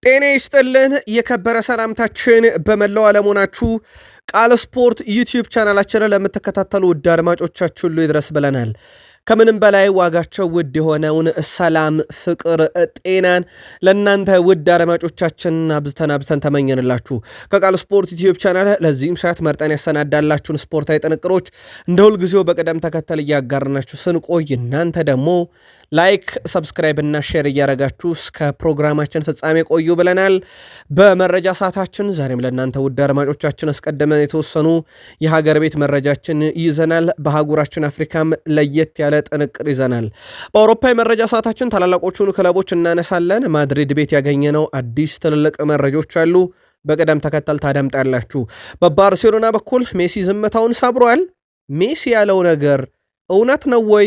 ጤና ይስጥልን የከበረ ሰላምታችን በመላው ዓለም ሆናችሁ ቃል ስፖርት ዩቲዩብ ቻናላችንን ለምትከታተሉ ውድ አድማጮቻችን ሁሉ ይድረስ ብለናል። ከምንም በላይ ዋጋቸው ውድ የሆነውን ሰላም፣ ፍቅር፣ ጤናን ለእናንተ ውድ አድማጮቻችን አብዝተን ተመኘንላችሁ። ከቃል ስፖርት ዩቲዩብ ቻናል ለዚህም ሰዓት መርጠን ያሰናዳላችሁን ስፖርታዊ ጥንቅሮች እንደ ሁልጊዜው በቅደም ተከተል እያጋርናችሁ ስንቆይ እናንተ ደግሞ ላይክ፣ ሰብስክራይብ እና ሼር እያረጋችሁ እስከ ፕሮግራማችን ፍጻሜ ቆዩ ብለናል። በመረጃ ሰዓታችን ዛሬም ለእናንተ ውድ አድማጮቻችን አስቀድመን የተወሰኑ የሀገር ቤት መረጃችን ይዘናል። በአህጉራችን አፍሪካም ለየት ያለ ጥንቅር ይዘናል። በአውሮፓ የመረጃ ሰዓታችን ታላላቆቹን ክለቦች እናነሳለን። ማድሪድ ቤት ያገኘነው አዲስ ትልልቅ መረጆች አሉ። በቅደም ተከተል ታደምጣላችሁ። በባርሴሎና በኩል ሜሲ ዝምታውን ሰብሯል። ሜሲ ያለው ነገር እውነት ነው ወይ?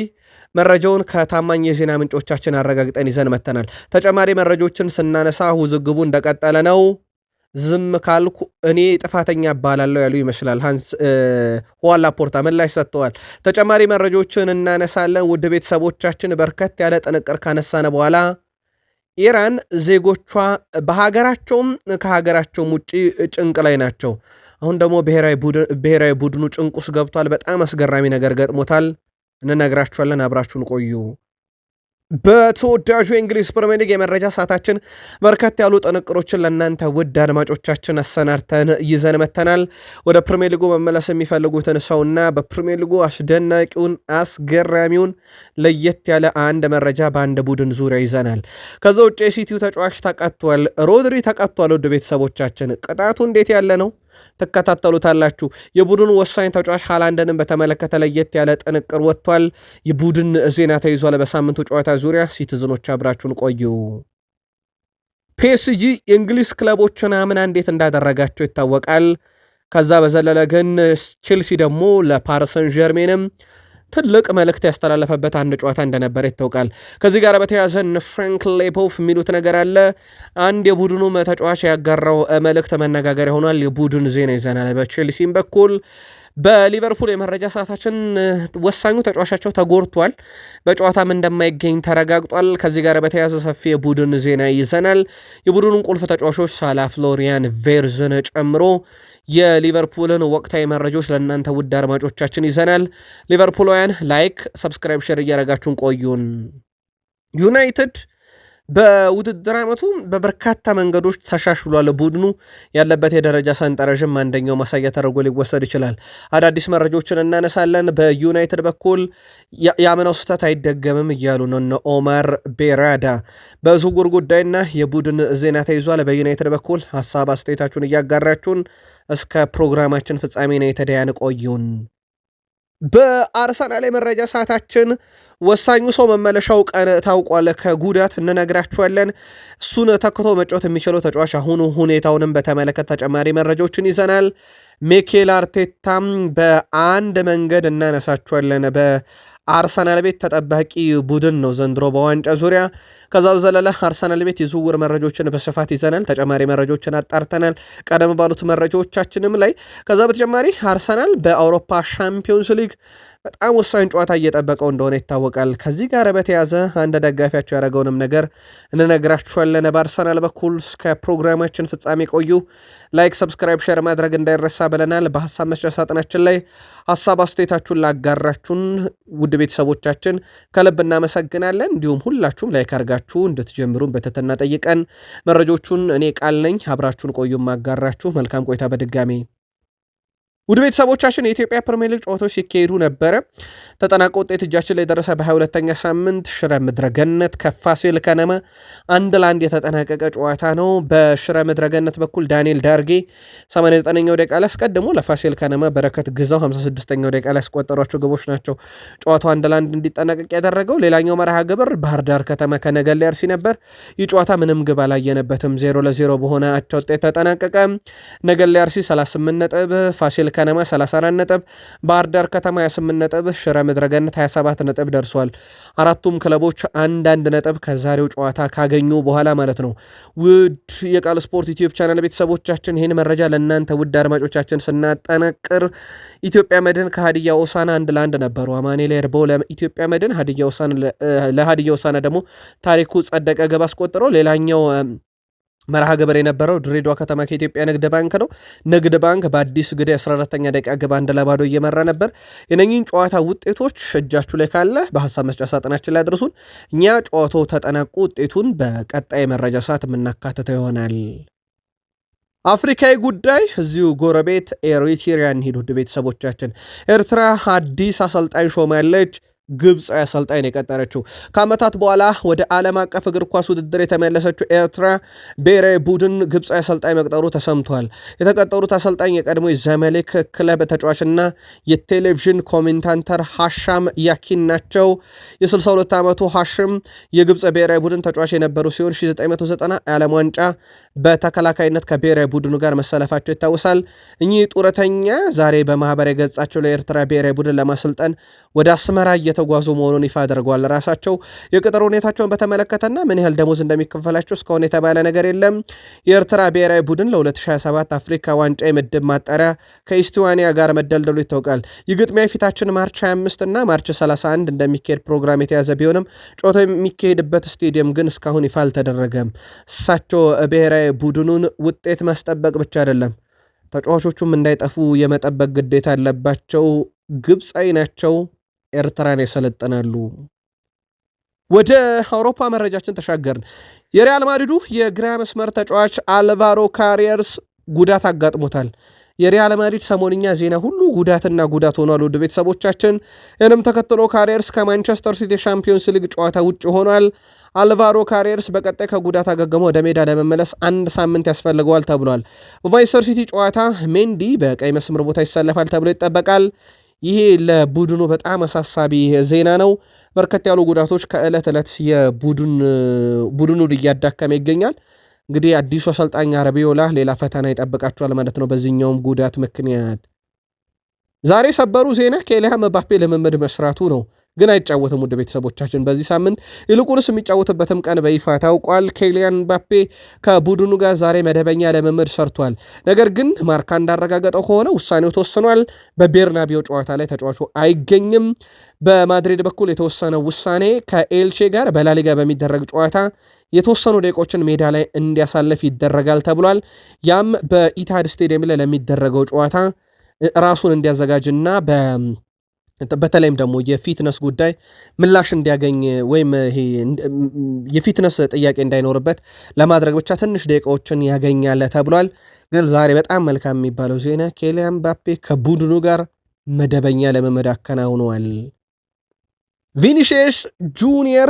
መረጃውን ከታማኝ የዜና ምንጮቻችን አረጋግጠን ይዘን መተናል። ተጨማሪ መረጃዎችን ስናነሳ ውዝግቡ እንደቀጠለ ነው። ዝም ካልኩ እኔ ጥፋተኛ እባላለሁ ያሉ ይመስላል። ሁዋን ላፖርታ ምላሽ ሰጥተዋል። ተጨማሪ መረጃዎችን እናነሳለን። ውድ ቤተሰቦቻችን በርከት ያለ ጥንቅር ካነሳነ በኋላ ኢራን ዜጎቿ በሀገራቸውም ከሀገራቸውም ውጭ ጭንቅ ላይ ናቸው። አሁን ደግሞ ብሔራዊ ቡድኑ ጭንቅ ውስጥ ገብቷል። በጣም አስገራሚ ነገር ገጥሞታል። እንነግራችኋለን። አብራችሁን ቆዩ። በተወዳጁ የእንግሊዝ ፕሪሚየር ሊግ የመረጃ ሰዓታችን በርከት ያሉ ጥንቅሮችን ለእናንተ ውድ አድማጮቻችን አሰናድተን ይዘን መተናል። ወደ ፕሪሚየር ሊጉ መመለስ የሚፈልጉትን ሰውና በፕሪሚየር ሊጉ አስደናቂውን አስገራሚውን ለየት ያለ አንድ መረጃ በአንድ ቡድን ዙሪያ ይዘናል። ከዛ ውጭ የሲቲው ተጫዋች ተቀጥቷል። ሮድሪ ተቀጥቷል። ውድ ቤተሰቦቻችን ቅጣቱ እንዴት ያለ ነው? ትከታተሉታላችሁ። የቡድኑ ወሳኝ ተጫዋች ሃላንድንም በተመለከተ ለየት ያለ ጥንቅር ወጥቷል። የቡድን ዜና ተይዟል። በሳምንቱ ጨዋታ ዙሪያ ሲቲዝኖች አብራችሁን ቆዩ። ፒኤስጂ የእንግሊዝ ክለቦችን አምና እንዴት እንዳደረጋቸው ይታወቃል። ከዛ በዘለለ ግን ቼልሲ ደግሞ ለፓሪሰን ጀርሜንም ትልቅ መልእክት ያስተላለፈበት አንድ ጨዋታ እንደነበረ ይታወቃል። ከዚህ ጋር በተያያዘ ፍራንክ ሌፖፍ የሚሉት ነገር አለ። አንድ የቡድኑ ተጫዋች ያጋራው መልእክት መነጋገሪያ ሆኗል። የቡድን ዜና ይዘናል። በቼልሲም በኩል በሊቨርፑል የመረጃ ሰዓታችን ወሳኙ ተጫዋቻቸው ተጎድቷል። በጨዋታም እንደማይገኝ ተረጋግጧል። ከዚህ ጋር በተያያዘ ሰፊ የቡድን ዜና ይዘናል። የቡድኑን ቁልፍ ተጫዋቾች ሳላ፣ ፍሎሪያን ቬርዝን ጨምሮ የሊቨርፑልን ወቅታዊ መረጃዎች ለእናንተ ውድ አድማጮቻችን ይዘናል። ሊቨርፑላውያን ላይክ፣ ሰብስክራይብ፣ ሼር እያረጋችሁን ቆዩን። ዩናይትድ በውድድር ዓመቱ በበርካታ መንገዶች ተሻሽሏል። ቡድኑ ያለበት የደረጃ ሰንጠረዥም አንደኛው ማሳያ ተደርጎ ሊወሰድ ይችላል። አዳዲስ መረጃዎችን እናነሳለን። በዩናይትድ በኩል የአምናው ስህተት አይደገምም እያሉ ነው እነ ኦማር ቤራዳ። በዝውውር ጉዳይና የቡድን ዜና ተይዟል። በዩናይትድ በኩል ሀሳብ አስተያየታችሁን እያጋራችሁን እስከ ፕሮግራማችን ፍጻሜ ዩናይትድያን ቆዩን። በአርሰናል የመረጃ ሰዓታችን ወሳኙ ሰው መመለሻው ቀን ታውቋል። ከጉዳት እንነግራችኋለን። እሱን ተክቶ መጫወት የሚችለው ተጫዋች አሁኑ ሁኔታውንም በተመለከተ ተጨማሪ መረጃዎችን ይዘናል። ሚኬል አርቴታም በአንድ መንገድ እናነሳችኋለን። በአርሰናል ቤት ተጠባቂ ቡድን ነው ዘንድሮ በዋንጫ ዙሪያ። ከዛ በዘለለ አርሰናል ቤት የዝውውር መረጃዎችን በስፋት ይዘናል። ተጨማሪ መረጃዎችን አጣርተናል ቀደም ባሉት መረጃዎቻችንም ላይ። ከዛ በተጨማሪ አርሰናል በአውሮፓ ሻምፒዮንስ ሊግ በጣም ወሳኝ ጨዋታ እየጠበቀው እንደሆነ ይታወቃል። ከዚህ ጋር በተያዘ አንድ ደጋፊያቸው ያደረገውንም ነገር እንነግራችኋለን። በአርሰናል በኩል እስከ ፕሮግራማችን ፍጻሜ ቆዩ። ላይክ፣ ሰብስክራይብ፣ ሼር ማድረግ እንዳይረሳ ብለናል። በሀሳብ መስጫ ሳጥናችን ላይ ሀሳብ አስተያየታችሁን ላጋራችሁን ውድ ቤተሰቦቻችን ከልብ እናመሰግናለን። እንዲሁም ሁላችሁም ላይክ አድርጋችሁ እንድትጀምሩን በትህትና ጠይቀን መረጆቹን እኔ ቃል ነኝ አብራችሁን ቆዩም አጋራችሁ። መልካም ቆይታ በድጋሚ ውድ ቤተሰቦቻችን። የኢትዮጵያ ፕሪሚየር ሊግ ጨዋታዎች ሲካሄዱ ነበረ። ተጠናቆ ውጤት እጃችን ላይ ደረሰ። በ22ኛ ሳምንት ሽረ ምድረገነት ከፋሲል ከነማ 1-1 የተጠናቀቀ ጨዋታ ነው። በሽረ ምድረገነት በኩል ዳንኤል ዳርጌ 89ኛው ደቂቃ ላይ አስቀድሞ ለፋሲል ከነማ በረከት ግዛው 56ኛው ደቂቃ ላይ ያስቆጠሯቸው ግቦች ናቸው ጨዋታው 1-1 እንዲጠናቀቅ ያደረገው። ሌላኛው መርሃ ግብር ባህር ዳር ከተማ ከነገሌ አርሲ ነበር። ይህ ጨዋታ ምንም ግብ አላየነበትም። 0-0 በሆነ አቻ ውጤት ተጠናቀቀ። ነገሌ አርሲ 38 ነጥብ፣ ፋሲል ከነማ 34 ነጥብ፣ ባህር ዳር ከተማ 28 ነጥብ፣ ሽረ ምድረገነት 27 ነጥብ ደርሷል። አራቱም ክለቦች አንዳንድ ነጥብ ከዛሬው ጨዋታ ካገኙ በኋላ ማለት ነው። ውድ የቃል ስፖርት ዩቲዩብ ቻናል ቤተሰቦቻችን ይህን መረጃ ለእናንተ ውድ አድማጮቻችን ስናጠናቅር ኢትዮጵያ መድን ከሀዲያ ሆሳዕና 1-1 ነበሩ። አማኑኤል ኤርቦው ለኢትዮጵያ መድን፣ ለሀዲያ ሆሳዕና ደግሞ ታሪኩ ጸደቀ ግብ አስቆጥሮ ሌላኛው መርሃ ግብር የነበረው ድሬዳዋ ከተማ ከኢትዮጵያ ንግድ ባንክ ነው። ንግድ ባንክ በአዲስ ግዳ 14ኛ ደቂቃ ግብ 1-0 እየመራ ነበር። የነኚህን ጨዋታ ውጤቶች እጃችሁ ላይ ካለ በሀሳብ መስጫ ሳጥናችን ላይ አድርሱን። እኛ ጨዋታው ተጠናቁ ውጤቱን በቀጣይ መረጃ ሰዓት የምናካትተው ይሆናል። አፍሪካዊ ጉዳይ እዚሁ ጎረቤት ኤሪትሪያ እንሂድ። ውድ ቤተሰቦቻችን ኤርትራ አዲስ አሰልጣኝ ሾማለች። ግብፃዊ አሰልጣኝ የቀጠረችው ከዓመታት በኋላ ወደ ዓለም አቀፍ እግር ኳስ ውድድር የተመለሰችው ኤርትራ ብሔራዊ ቡድን ግብፃዊ አሰልጣኝ መቅጠሩ ተሰምቷል። የተቀጠሩት አሰልጣኝ የቀድሞ ዘመሌክ ክለብ ተጫዋችና የቴሌቪዥን ኮሜንታተር ሃሻም ያኪን ናቸው። የ62 ዓመቱ ሃሽም የግብፅ ብሔራዊ ቡድን ተጫዋች የነበሩ ሲሆን 1990 የዓለም ዋንጫ በተከላካይነት ከብሔራዊ ቡድኑ ጋር መሰለፋቸው ይታወሳል። እኚህ ጡረተኛ ዛሬ በማህበራዊ ገጻቸው ለኤርትራ ብሔራዊ ቡድን ለማሰልጠን ወደ አስመራ እየተጓዙ መሆኑን ይፋ አድርገዋል። ራሳቸው የቅጥር ሁኔታቸውን በተመለከተና ምን ያህል ደሞዝ እንደሚከፈላቸው እስካሁን የተባለ ነገር የለም። የኤርትራ ብሔራዊ ቡድን ለ2027 አፍሪካ ዋንጫ የምድብ ማጣሪያ ከኢስቶኒያ ጋር መደልደሉ ይታወቃል። ይህ ግጥሚያ የፊታችን ማርች 25 እና ማርች 31 እንደሚካሄድ ፕሮግራም የተያዘ ቢሆንም ጨዋታው የሚካሄድበት ስቴዲየም ግን እስካሁን ይፋ አልተደረገም። እሳቸው ብሔራዊ ቡድኑን ውጤት ማስጠበቅ ብቻ አይደለም፣ ተጫዋቾቹም እንዳይጠፉ የመጠበቅ ግዴታ አለባቸው። ግብፃዊ ናቸው። ኤርትራን ያሰለጥናሉ። ወደ አውሮፓ መረጃችን ተሻገርን። የሪያል ማድሪዱ የግራ መስመር ተጫዋች አልቫሮ ካሪየርስ ጉዳት አጋጥሞታል። የሪያል ማድሪድ ሰሞንኛ ዜና ሁሉ ጉዳትና ጉዳት ሆኗል። ውድ ቤተሰቦቻችን ይህንም ተከትሎ ካሪየርስ ከማንቸስተር ሲቲ ሻምፒዮንስ ሊግ ጨዋታ ውጭ ሆኗል። አልቫሮ ካሪየርስ በቀጣይ ከጉዳት አገግሞ ወደ ሜዳ ለመመለስ 1 ሳምንት ያስፈልገዋል ተብሏል። በማንቸስተር ሲቲ ጨዋታ ሜንዲ በቀይ መስመር ቦታ ይሰለፋል ተብሎ ይጠበቃል። ይሄ ለቡድኑ በጣም አሳሳቢ ዜና ነው። በርከት ያሉ ጉዳቶች ከዕለት ዕለት የቡድኑ እያዳከመ ይገኛል። እንግዲህ አዲሱ አሰልጣኝ አረቢዮላ ሌላ ፈተና ይጠብቃቸዋል ማለት ነው በዚህኛውም ጉዳት ምክንያት። ዛሬ ሰበሩ ዜና ኬሊያን ምባፔ ልምምድ መስራቱ ነው፣ ግን አይጫወትም። ውድ ቤተሰቦቻችን በዚህ ሳምንት ይልቁንስ የሚጫወትበትም ቀን በይፋ ታውቋል። ኬሊያን ምባፔ ከቡድኑ ጋር ዛሬ መደበኛ ልምምድ ሰርቷል። ነገር ግን ማርካ እንዳረጋገጠው ከሆነ ውሳኔው ተወስኗል። በቤርናቢዮ ጨዋታ ላይ ተጫዋቹ አይገኝም። በማድሪድ በኩል የተወሰነው ውሳኔ ከኤልቼ ጋር በላሊጋ በሚደረግ ጨዋታ የተወሰኑ ደቂቆችን ሜዳ ላይ እንዲያሳልፍ ይደረጋል ተብሏል። ያም በኢታድ ስቴዲየም ላይ ለሚደረገው ጨዋታ ራሱን እንዲያዘጋጅና በተለይም ደግሞ የፊትነስ ጉዳይ ምላሽ እንዲያገኝ ወይም ይሄ የፊትነስ ጥያቄ እንዳይኖርበት ለማድረግ ብቻ ትንሽ ደቂቃዎችን ያገኛል ተብሏል። ግን ዛሬ በጣም መልካም የሚባለው ዜና ኬሊያን ምባፔ ከቡድኑ ጋር መደበኛ ልምምድ አከናውነዋል። ቪኒሺየስ ጁኒየር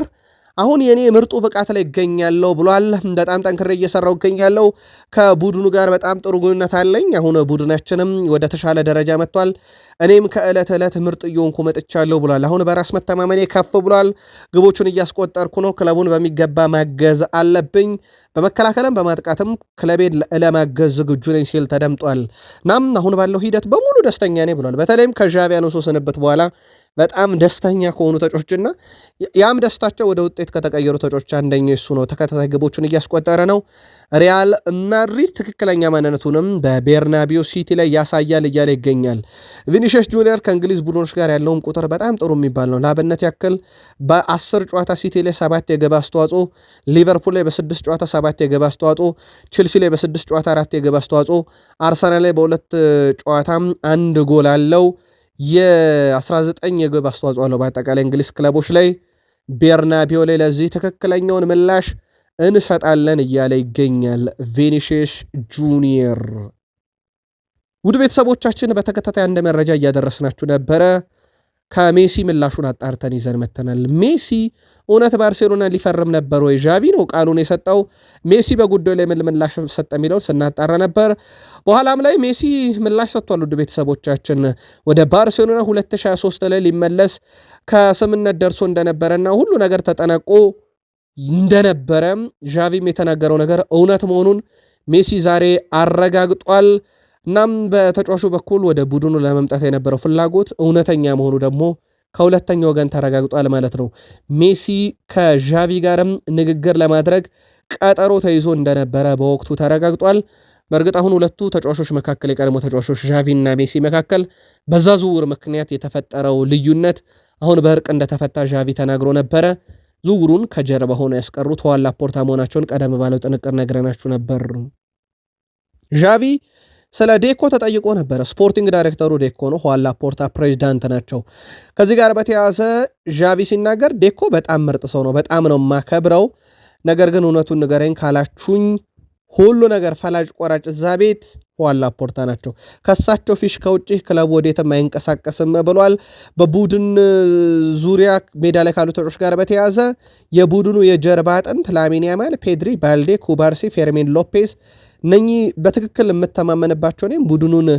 አሁን የኔ ምርጡ ብቃት ላይ ይገኛለሁ ብሏል። በጣም ጠንክሬ እየሰራው ይገኛለሁ። ከቡድኑ ጋር በጣም ጥሩ ግንኙነት አለኝ። አሁን ቡድናችንም ወደ ተሻለ ደረጃ መጥቷል። እኔም ከዕለት ዕለት ምርጥ እየሆንኩ መጥቻለሁ ብሏል። አሁን በራስ መተማመኔ ከፍ ብሏል። ግቦቹን እያስቆጠርኩ ነው። ክለቡን በሚገባ ማገዝ አለብኝ። በመከላከልም በማጥቃትም ክለቤን ለማገዝ ዝግጁ ነኝ ሲል ተደምጧል። ናም አሁን ባለው ሂደት በሙሉ ደስተኛ ነኝ ብሏል። በተለይም ከዣቪ አሎንሶ ስንብት በኋላ በጣም ደስተኛ ከሆኑ ተጫዋቾችና ያም ደስታቸው ወደ ውጤት ከተቀየሩ ተጫዋቾች አንደኛው እሱ ነው። ተከታታይ ግቦችን እያስቆጠረ ነው። ሪያል ማድሪድ ትክክለኛ ማንነቱንም በቤርናቢዮ ሲቲ ላይ ያሳያል እያለ ይገኛል። ቪኒሺየስ ጁኒየር ከእንግሊዝ ቡድኖች ጋር ያለውም ቁጥር በጣም ጥሩ የሚባል ነው። ለአብነት ያክል በ10 ጨዋታ ሲቲ ላይ 7 የግብ አስተዋጽኦ፣ ሊቨርፑል ላይ በ6 ጨዋታ 7 የግብ አስተዋጽኦ፣ ቼልሲ ላይ በ6 ጨዋታ 4 የግብ አስተዋጽኦ፣ አርሰናል ላይ በ2 ጨዋታ 1 ጎል አለው። የ19 የግብ አስተዋጽኦ አለው በአጠቃላይ እንግሊዝ ክለቦች ላይ። ቤርናቢዮ ላይ ለዚህ ትክክለኛውን ምላሽ እንሰጣለን እያለ ይገኛል ቪኒሺየስ ጁኒየር። ውድ ቤተሰቦቻችን በተከታታይ አንድ መረጃ እያደረስናችሁ ነበረ። ከሜሲ ምላሹን አጣርተን ይዘን መተናል። ሜሲ እውነት ባርሴሎና ሊፈርም ነበር ወይ? ዣቪ ነው ቃሉን የሰጠው። ሜሲ በጉዳዩ ላይ ምን ምላሽ ሰጠ የሚለው ስናጣራ ነበር። በኋላም ላይ ሜሲ ምላሽ ሰጥቷል። ውድ ቤተሰቦቻችን ወደ ባርሴሎና 2023 ላይ ሊመለስ ከስምነት ደርሶ እንደነበረና ሁሉ ነገር ተጠናቆ እንደነበረ ዣቪም የተናገረው ነገር እውነት መሆኑን ሜሲ ዛሬ አረጋግጧል። እናም በተጫዋቹ በኩል ወደ ቡድኑ ለመምጣት የነበረው ፍላጎት እውነተኛ መሆኑ ደግሞ ከሁለተኛ ወገን ተረጋግጧል ማለት ነው። ሜሲ ከዣቪ ጋርም ንግግር ለማድረግ ቀጠሮ ተይዞ እንደነበረ በወቅቱ ተረጋግጧል። በእርግጥ አሁን ሁለቱ ተጫዋቾች መካከል የቀድሞ ተጫዋቾች ዣቪ እና ሜሲ መካከል በዛ ዝውውር ምክንያት የተፈጠረው ልዩነት አሁን በእርቅ እንደተፈታ ዣቪ ተናግሮ ነበረ። ዝውውሩን ከጀርባ ሆነው ያስቀሩት ሁዋን ላፖርታ መሆናቸውን ቀደም ባለው ጥንቅር ነግረናችሁ ነበር። ዣቪ ስለ ዴኮ ተጠይቆ ነበር። ስፖርቲንግ ዳይሬክተሩ ዴኮ ነው፣ ሁዋን ላፖርታ ፕሬዚዳንት ናቸው። ከዚህ ጋር በተያያዘ ዣቪ ሲናገር ዴኮ በጣም ምርጥ ሰው ነው፣ በጣም ነው ማከብረው። ነገር ግን እውነቱን ንገረኝ ካላችሁኝ ሁሉ ነገር ፈላጭ ቆራጭ እዛ ቤት ሁዋን ላፖርታ ናቸው። ከሳቸው ፊሽ ከውጭ ክለቡ ወዴትም አይንቀሳቀስም ብሏል። በቡድን ዙሪያ ሜዳ ላይ ካሉ ተጫዋቾች ጋር በተያያዘ የቡድኑ የጀርባ አጥንት ላሚን ያማል፣ ፔድሪ፣ ባልዴ፣ ኩባርሲ፣ ፌርሚን ሎፔዝ እነኚህ በትክክል የምተማመንባቸው እኔም ቡድኑን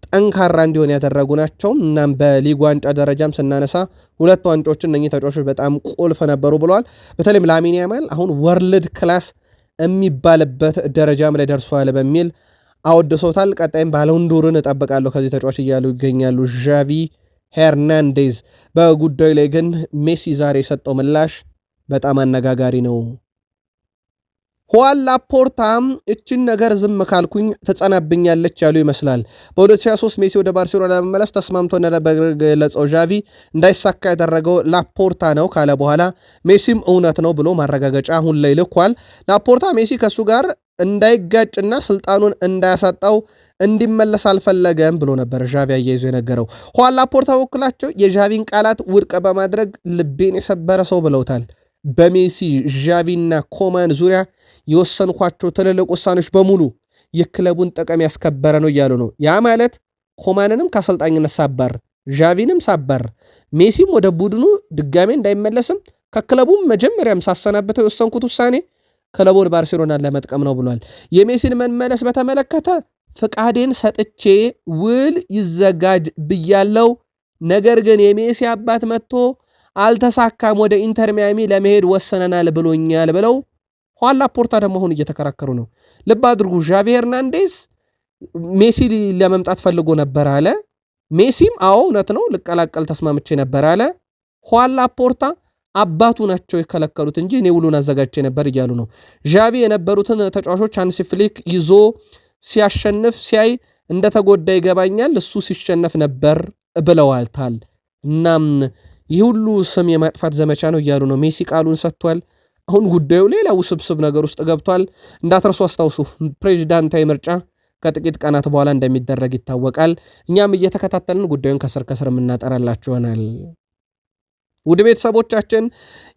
ጠንካራ እንዲሆን ያደረጉ ናቸው። እናም በሊግ ዋንጫ ደረጃም ስናነሳ 2 ዋንጫዎችን እነኚህ ተጫዋቾች በጣም ቁልፍ ነበሩ ብለዋል። በተለይም ላሚን ያማል አሁን ወርልድ ክላስ የሚባልበት ደረጃም ላይ ደርሷል በሚል አወድሶታል። ቀጣይም ባሎንዶርን እጠብቃለሁ ከዚህ ተጫዋች እያሉ ይገኛሉ ዣቪ ሄርናንዴዝ። በጉዳዩ ላይ ግን ሜሲ ዛሬ የሰጠው ምላሽ በጣም አነጋጋሪ ነው። ሁዋን ላፖርታ እችን ነገር ዝም ካልኩኝ ትጸናብኛለች ያሉ ይመስላል። በ2023 ሜሲ ወደ ባርሴሎና ለመመለስ ተስማምቶ እንደነበር ገለጸው ዣቪ እንዳይሳካ ያደረገው ላፖርታ ነው ካለ በኋላ ሜሲም እውነት ነው ብሎ ማረጋገጫ አሁን ላይ ልኳል። ላፖርታ ሜሲ ከሱ ጋር እንዳይጋጭና ስልጣኑን እንዳያሳጣው እንዲመለስ አልፈለገም ብሎ ነበር ዣቪ አያይዞ የነገረው። ሁዋን ላፖርታ በኩላቸው የዣቪን ቃላት ውድቅ በማድረግ ልቤን የሰበረ ሰው ብለውታል። በሜሲ ዣቪና ኮማን ዙሪያ የወሰንኳቸው ትልልቅ ውሳኔዎች በሙሉ የክለቡን ጥቅም ያስከበረ ነው እያሉ ነው። ያ ማለት ኮማንንም ከአሰልጣኝነት ሳባር፣ ዣቪንም ሳባር፣ ሜሲም ወደ ቡድኑ ድጋሜ እንዳይመለስም ከክለቡም መጀመሪያም ሳሰናብተው የወሰንኩት ውሳኔ ክለቡን ባርሴሎናን ለመጥቀም ነው ብሏል። የሜሲን መመለስ በተመለከተ ፍቃዴን ሰጥቼ ውል ይዘጋጅ ብያለው። ነገር ግን የሜሲ አባት መጥቶ አልተሳካም፣ ወደ ኢንተር ሚያሚ ለመሄድ ወሰነናል ብሎኛል ብለው ሁዋን ላፖርታ ደግሞ አሁን እየተከራከሩ ነው። ልብ አድርጉ፣ ዣቪ ሄርናንዴዝ ሜሲ ለመምጣት ፈልጎ ነበር አለ። ሜሲም አዎ እውነት ነው ልቀላቀል ተስማምቼ ነበር አለ። ሁዋን ላፖርታ አባቱ ናቸው የከለከሉት እንጂ እኔ ውሉን አዘጋጅቼ ነበር እያሉ ነው። ዣቪ የነበሩትን ተጫዋቾች ሃንሲ ፍሊክ ይዞ ሲያሸንፍ ሲያይ እንደተጎዳ ይገባኛል፣ እሱ ሲሸነፍ ነበር ብለዋልታል። እናም ይህ ሁሉ ስም የማጥፋት ዘመቻ ነው እያሉ ነው። ሜሲ ቃሉን ሰጥቷል። አሁን ጉዳዩ ሌላ ውስብስብ ነገር ውስጥ ገብቷል። እንዳትረሱ አስታውሱ፣ ፕሬዚዳንታዊ ምርጫ ከጥቂት ቀናት በኋላ እንደሚደረግ ይታወቃል። እኛም እየተከታተልን ጉዳዩን ከስር ከስር የምናጠራላችሁ ይሆናል። ውድ ቤተሰቦቻችን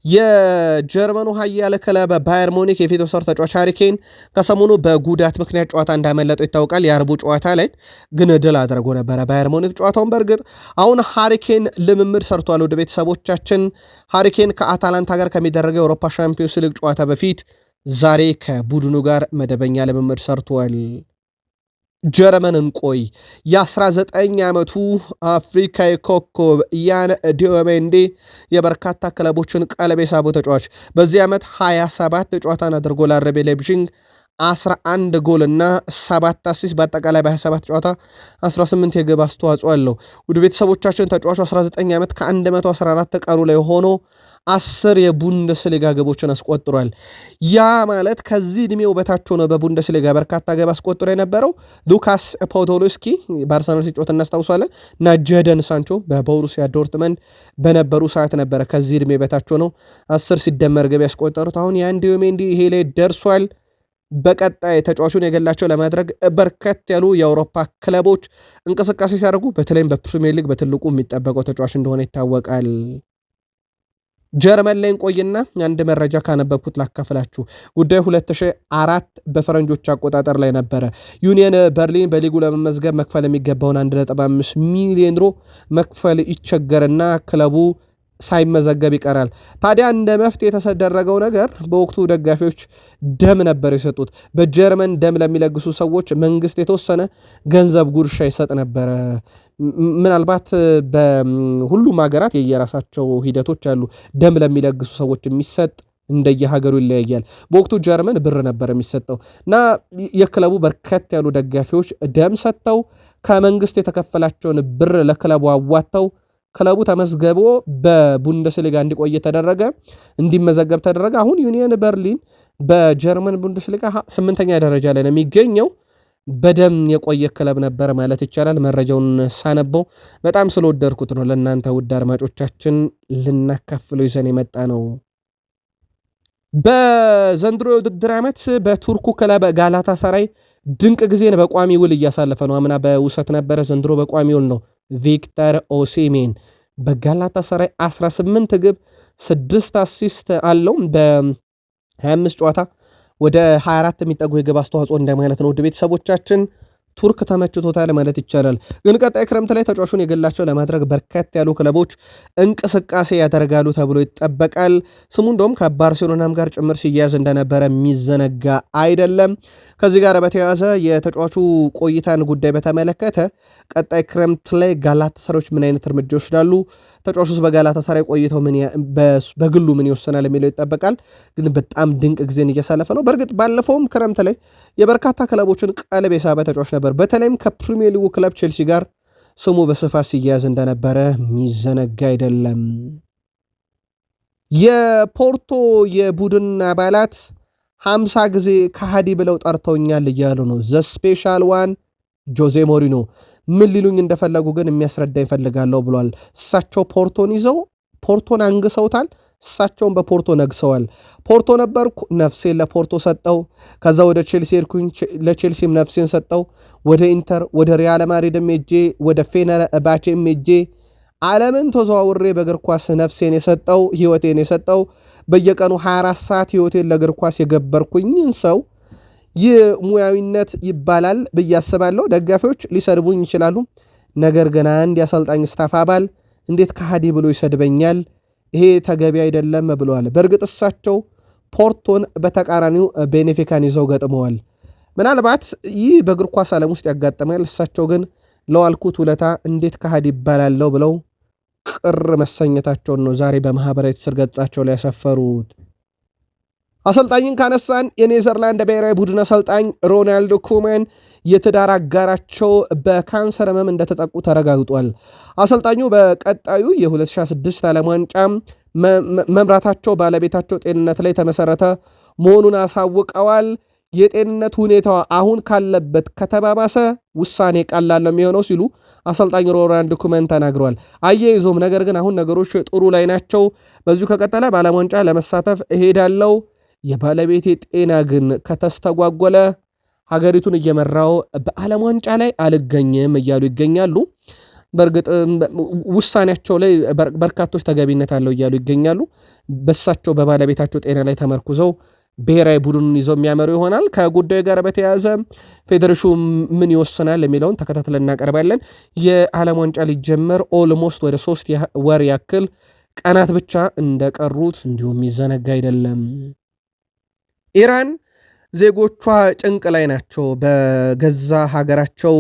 የጀርመኑ ኃያል ክለብ ባየር ሙኒክ የፊት ወሰር ተጫዋች ሃሪ ኬን ከሰሞኑ በጉዳት ምክንያት ጨዋታ እንዳመለጠው ይታወቃል። የአርቡ ጨዋታ ላይ ግን ድል አድርጎ ነበረ ባየር ሙኒክ ጨዋታውን። በእርግጥ አሁን ሃሪ ኬን ልምምድ ሰርቷል። ውድ ቤተሰቦቻችን ሃሪ ኬን ከአታላንታ ጋር ከሚደረገው የአውሮፓ ሻምፒዮንስ ሊግ ጨዋታ በፊት ዛሬ ከቡድኑ ጋር መደበኛ ልምምድ ሰርቷል። ጀርመንን ቆይ የ19 ዓመቱ አፍሪካዊ ኮከብ ያን ዲዮሜንዴ የበርካታ ክለቦችን ቀለብ የሳቡ ተጫዋች በዚህ ዓመት 27 ጨዋታን አድርጎ ለአርቢ ላይፕዚግ 11 ጎል እና 7 አሲስት በአጠቃላይ በ27 ጨዋታ 18 የግብ አስተዋጽኦ አለው። ውድ ቤተሰቦቻችን ተጫዋቹ 19 ዓመት ከ114 ቀኑ ላይ ሆኖ 10 የቡንደስሊጋ ግቦችን አስቆጥሯል። ያ ማለት ከዚህ ዕድሜው በታች ሆኖ በቡንደስሊጋ በርካታ ግብ አስቆጥሮ የነበረው ሉካስ ፖዶልስኪ በአርሰናል ሲጫወት እናስታውሳለን እና ጀደን ሳንቾ በቦሩሲያ ዶርትመንድ በነበሩ ሰዓት ነበረ ከዚህ ዕድሜ በታች ሆኖ 10 ሲደመር ግብ ያስቆጠሩት። አሁን ያን ዲዮሜንዲ ይሄ ላይ ደርሷል። በቀጣይ ተጫዋቹን የገላቸው ለማድረግ በርከት ያሉ የአውሮፓ ክለቦች እንቅስቃሴ ሲያደርጉ በተለይም በፕሪሚየር ሊግ በትልቁ የሚጠበቀው ተጫዋች እንደሆነ ይታወቃል። ጀርመን ላይ እንቆይና አንድ መረጃ ካነበብኩት ላካፍላችሁ። ጉዳዩ 2004 በፈረንጆች አቆጣጠር ላይ ነበረ። ዩኒየን በርሊን በሊጉ ለመመዝገብ መክፈል የሚገባውን 1.5 ሚሊዮን ዩሮ መክፈል ይቸገርና ክለቡ ሳይመዘገብ ይቀራል። ታዲያ እንደ መፍትሄ የተደረገው ነገር በወቅቱ ደጋፊዎች ደም ነበር የሰጡት። በጀርመን ደም ለሚለግሱ ሰዎች መንግስት የተወሰነ ገንዘብ ጉርሻ ይሰጥ ነበረ። ምናልባት በሁሉም ሀገራት የየራሳቸው ሂደቶች አሉ። ደም ለሚለግሱ ሰዎች የሚሰጥ እንደየሀገሩ ይለያያል። በወቅቱ ጀርመን ብር ነበር የሚሰጠው እና የክለቡ በርከት ያሉ ደጋፊዎች ደም ሰጥተው ከመንግስት የተከፈላቸውን ብር ለክለቡ አዋጥተው ክለቡ ተመዝግቦ በቡንደስሊጋ እንዲቆይ ተደረገ፣ እንዲመዘገብ ተደረገ። አሁን ዩኒየን በርሊን በጀርመን ቡንደስሊጋ 8ኛ ደረጃ ላይ ነው የሚገኘው። በደም የቆየ ክለብ ነበር ማለት ይቻላል። መረጃውን ሳነበው በጣም ስለወደድኩት ነው ለእናንተ ውድ አድማጮቻችን ልናካፍለው ይዘን የመጣ ነው። በዘንድሮ የውድድር ዓመት በቱርኩ ክለብ ጋላታሳራይ ድንቅ ጊዜን በቋሚ ውል እያሳለፈ ነው። አምና በውሰት ነበረ፣ ዘንድሮ በቋሚ ውል ነው። ቪክተር ኦሲሜን በጋላታሳራይ 18 ግብ 6 አሲስት አለው። በ25 ጨዋታ ወደ 24 የሚጠጉ የግብ አስተዋጽኦ እንደማለት ነው። ውድ ቤተሰቦቻችን ቱርክ ተመችቶታል ማለት ይቻላል። ግን ቀጣይ ክረምት ላይ ተጫዋቹን የግላቸው ለማድረግ በርከት ያሉ ክለቦች እንቅስቃሴ ያደርጋሉ ተብሎ ይጠበቃል። ስሙ እንደውም ከባርሴሎናም ጋር ጭምር ሲያያዝ እንደነበረ የሚዘነጋ አይደለም። ከዚህ ጋር በተያያዘ የተጫዋቹ ቆይታን ጉዳይ በተመለከተ ቀጣይ ክረምት ላይ ጋላታሳራዮች ምን አይነት እርምጃ ይወስዳሉ፣ ተጫዋቹ ውስጥ በጋላታሳራይ ቆይተው በግሉ ምን ይወሰናል የሚለው ይጠበቃል። ግን በጣም ድንቅ ጊዜን እያሳለፈ ነው። በእርግጥ ባለፈውም ክረምት ላይ የበርካታ ክለቦችን ቀልብ የሳበ ተጫዋች ነበር። በተለይም ከፕሪሚየር ሊጉ ክለብ ቼልሲ ጋር ስሙ በስፋት ሲያያዝ እንደነበረ የሚዘነጋ አይደለም። የፖርቶ የቡድን አባላት 50 ጊዜ ከሃዲ ብለው ጠርተውኛል እያሉ ነው። ዘ ስፔሻል ዋን ጆዜ ሞሪኖ ምን ሊሉኝ እንደፈለጉ ግን የሚያስረዳ ይፈልጋለሁ ብሏል። እሳቸው ፖርቶን ይዘው ፖርቶን አንግሰውታል። እሳቸውን በፖርቶ ነግሰዋል። ፖርቶ ነበርኩ፣ ነፍሴን ለፖርቶ ሰጠው። ከዛ ወደ ቼልሲ ሄድኩኝ፣ ለቼልሲም ነፍሴን ሰጠው። ወደ ኢንተር፣ ወደ ሪያል ማድሪድም ሄጄ፣ ወደ ፌነርባቼም ሄጄ ዓለምን ተዘዋውሬ በእግር ኳስ ነፍሴን የሰጠው ህይወቴን የሰጠው በየቀኑ 24 ሰዓት ህይወቴን ለእግር ኳስ የገበርኩኝን ሰው ይህ ሙያዊነት ይባላል ብዬ አስባለሁ። ደጋፊዎች ሊሰድቡኝ ይችላሉ። ነገር ግን አንድ የአሰልጣኝ ስታፍ አባል እንዴት ከሃዲ ብሎ ይሰድበኛል? ይሄ ተገቢ አይደለም ብለዋል። በእርግጥ እሳቸው ፖርቶን በተቃራኒው ቤኔፊካን ይዘው ገጥመዋል። ምናልባት ይህ በእግር ኳስ ዓለም ውስጥ ያጋጥማል። እሳቸው ግን ለዋልኩት ውለታ እንዴት ከሃዲ ይባላለው ብለው ቅር መሰኘታቸውን ነው ዛሬ በማህበራዊ ትስስር ገጻቸው ላይ ያሰፈሩት። አሰልጣኝን ካነሳን የኔዘርላንድ ብሔራዊ ቡድን አሰልጣኝ ሮናልድ ኩመን የትዳር አጋራቸው በካንሰር ህመም እንደተጠቁ ተረጋግጧል። አሰልጣኙ በቀጣዩ የ2026 ዓለም ዋንጫ መምራታቸው ባለቤታቸው ጤንነት ላይ ተመሰረተ መሆኑን አሳውቀዋል። የጤንነት ሁኔታዋ አሁን ካለበት ከተባባሰ ውሳኔ ቀላል ነው የሚሆነው ሲሉ አሰልጣኝ ሮናልድ ኩመን ተናግረዋል። አያይዞም ነገር ግን አሁን ነገሮች ጥሩ ላይ ናቸው፣ በዚሁ ከቀጠለ በዓለም ዋንጫ ለመሳተፍ እሄዳለሁ፣ የባለቤቴ ጤና ግን ከተስተጓጎለ ሀገሪቱን እየመራው በዓለም ዋንጫ ላይ አልገኝም እያሉ ይገኛሉ። በእርግጥ ውሳኔያቸው ላይ በርካቶች ተገቢነት አለው እያሉ ይገኛሉ። በሳቸው በባለቤታቸው ጤና ላይ ተመርኩዘው ብሔራዊ ቡድኑን ይዘው የሚያመሩ ይሆናል። ከጉዳዩ ጋር በተያያዘ ፌዴሬሽኑ ምን ይወስናል የሚለውን ተከታትለን እናቀርባለን። የዓለም ዋንጫ ሊጀመር ኦልሞስት ወደ 3 ወር ያክል ቀናት ብቻ እንደቀሩት እንዲሁም ይዘነጋ አይደለም። ኢራን ዜጎቿ ጭንቅ ላይ ናቸው። በገዛ ሀገራቸው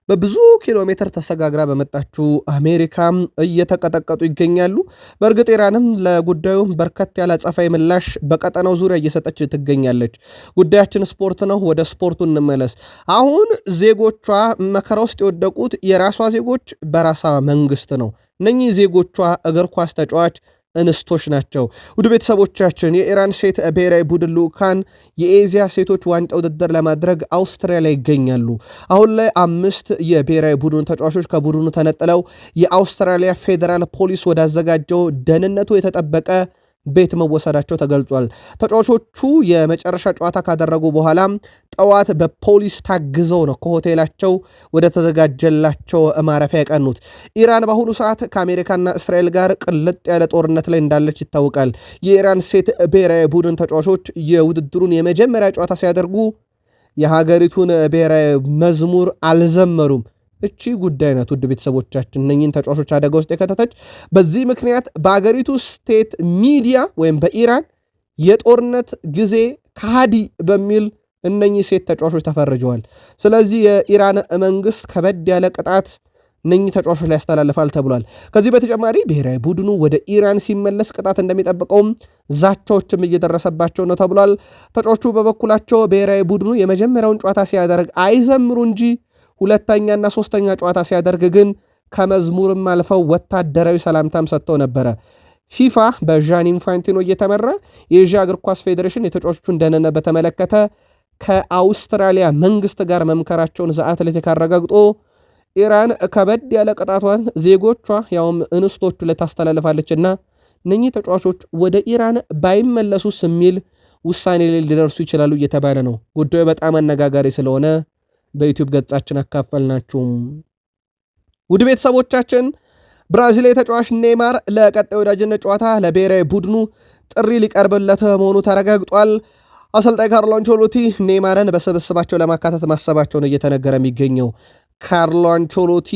በብዙ ኪሎ ሜትር ተሰጋግራ በመጣችው አሜሪካም እየተቀጠቀጡ ይገኛሉ። በእርግጥ ኢራንም ለጉዳዩ በርከት ያለ አጸፋዊ ምላሽ በቀጠናው ዙሪያ እየሰጠች ትገኛለች። ጉዳያችን ስፖርት ነው። ወደ ስፖርቱ እንመለስ። አሁን ዜጎቿ መከራ ውስጥ የወደቁት የራሷ ዜጎች በራሷ መንግስት ነው። እነኚህ ዜጎቿ እግር ኳስ ተጫዋች እንስቶች ናቸው። ውድ ቤተሰቦቻችን የኢራን ሴት ብሔራዊ ቡድን ልዑካን የኤዚያ ሴቶች ዋንጫ ውድድር ለማድረግ አውስትሪያ ላይ ይገኛሉ። አሁን ላይ 5 የብሔራዊ ቡድኑ ተጫዋቾች ከቡድኑ ተነጥለው የአውስትራሊያ ፌዴራል ፖሊስ ወዳዘጋጀው ደህንነቱ የተጠበቀ ቤት መወሰዳቸው ተገልጿል። ተጫዋቾቹ የመጨረሻ ጨዋታ ካደረጉ በኋላ ጠዋት በፖሊስ ታግዘው ነው ከሆቴላቸው ወደ ተዘጋጀላቸው ማረፊያ የቀኑት። ኢራን በአሁኑ ሰዓት ከአሜሪካና እስራኤል ጋር ቅልጥ ያለ ጦርነት ላይ እንዳለች ይታወቃል። የኢራን ሴት ብሔራዊ ቡድን ተጫዋቾች የውድድሩን የመጀመሪያ ጨዋታ ሲያደርጉ የሀገሪቱን ብሔራዊ መዝሙር አልዘመሩም። እቺ ጉዳይ ናት ውድ ቤተሰቦቻችን እነኝን ተጫዋቾች አደጋ ውስጥ የከተተች። በዚህ ምክንያት በአገሪቱ ስቴት ሚዲያ ወይም በኢራን የጦርነት ጊዜ ከሃዲ በሚል እነኚህ ሴት ተጫዋቾች ተፈርጀዋል። ስለዚህ የኢራን መንግስት ከበድ ያለ ቅጣት እነኚህ ተጫዋቾች ላይ ያስተላልፋል ተብሏል። ከዚህ በተጨማሪ ብሔራዊ ቡድኑ ወደ ኢራን ሲመለስ ቅጣት እንደሚጠብቀውም ዛቻዎችም እየደረሰባቸው ነው ተብሏል። ተጫዋቾቹ በበኩላቸው ብሔራዊ ቡድኑ የመጀመሪያውን ጨዋታ ሲያደርግ አይዘምሩ እንጂ ሁለተኛና ሶስተኛ ጨዋታ ሲያደርግ ግን ከመዝሙርም አልፈው ወታደራዊ ሰላምታም ሰጥተው ነበረ። ፊፋ በዣን ኢንፋንቲኖ እየተመራ የኤዥያ እግር ኳስ ፌዴሬሽን የተጫዋቾቹን ደህንነት በተመለከተ ከአውስትራሊያ መንግስት ጋር መምከራቸውን ዘ አትሌቲክ አረጋግጦ ኢራን ከበድ ያለ ቅጣቷን ዜጎቿ ያውም እንስቶቹ ላይ ታስተላልፋለችና እነኚህ ተጫዋቾች ወደ ኢራን ባይመለሱስ የሚል ውሳኔ ላይ ሊደርሱ ይችላሉ እየተባለ ነው። ጉዳዩ በጣም አነጋጋሪ ስለሆነ በዩቲዩብ ገጻችን አካፈልናችሁ። ውድ ቤተሰቦቻችን ብራዚላዊ ተጫዋች ኔይማር ለቀጣይ ወዳጅነት ጨዋታ ለብሔራዊ ቡድኑ ጥሪ ሊቀርብለት መሆኑ ተረጋግጧል። አሰልጣኝ ካርሎ አንቸሎቲ ኔይማርን በስብስባቸው ለማካተት ማሰባቸውን እየተነገረ የሚገኘው ካርሎ አንቸሎቲ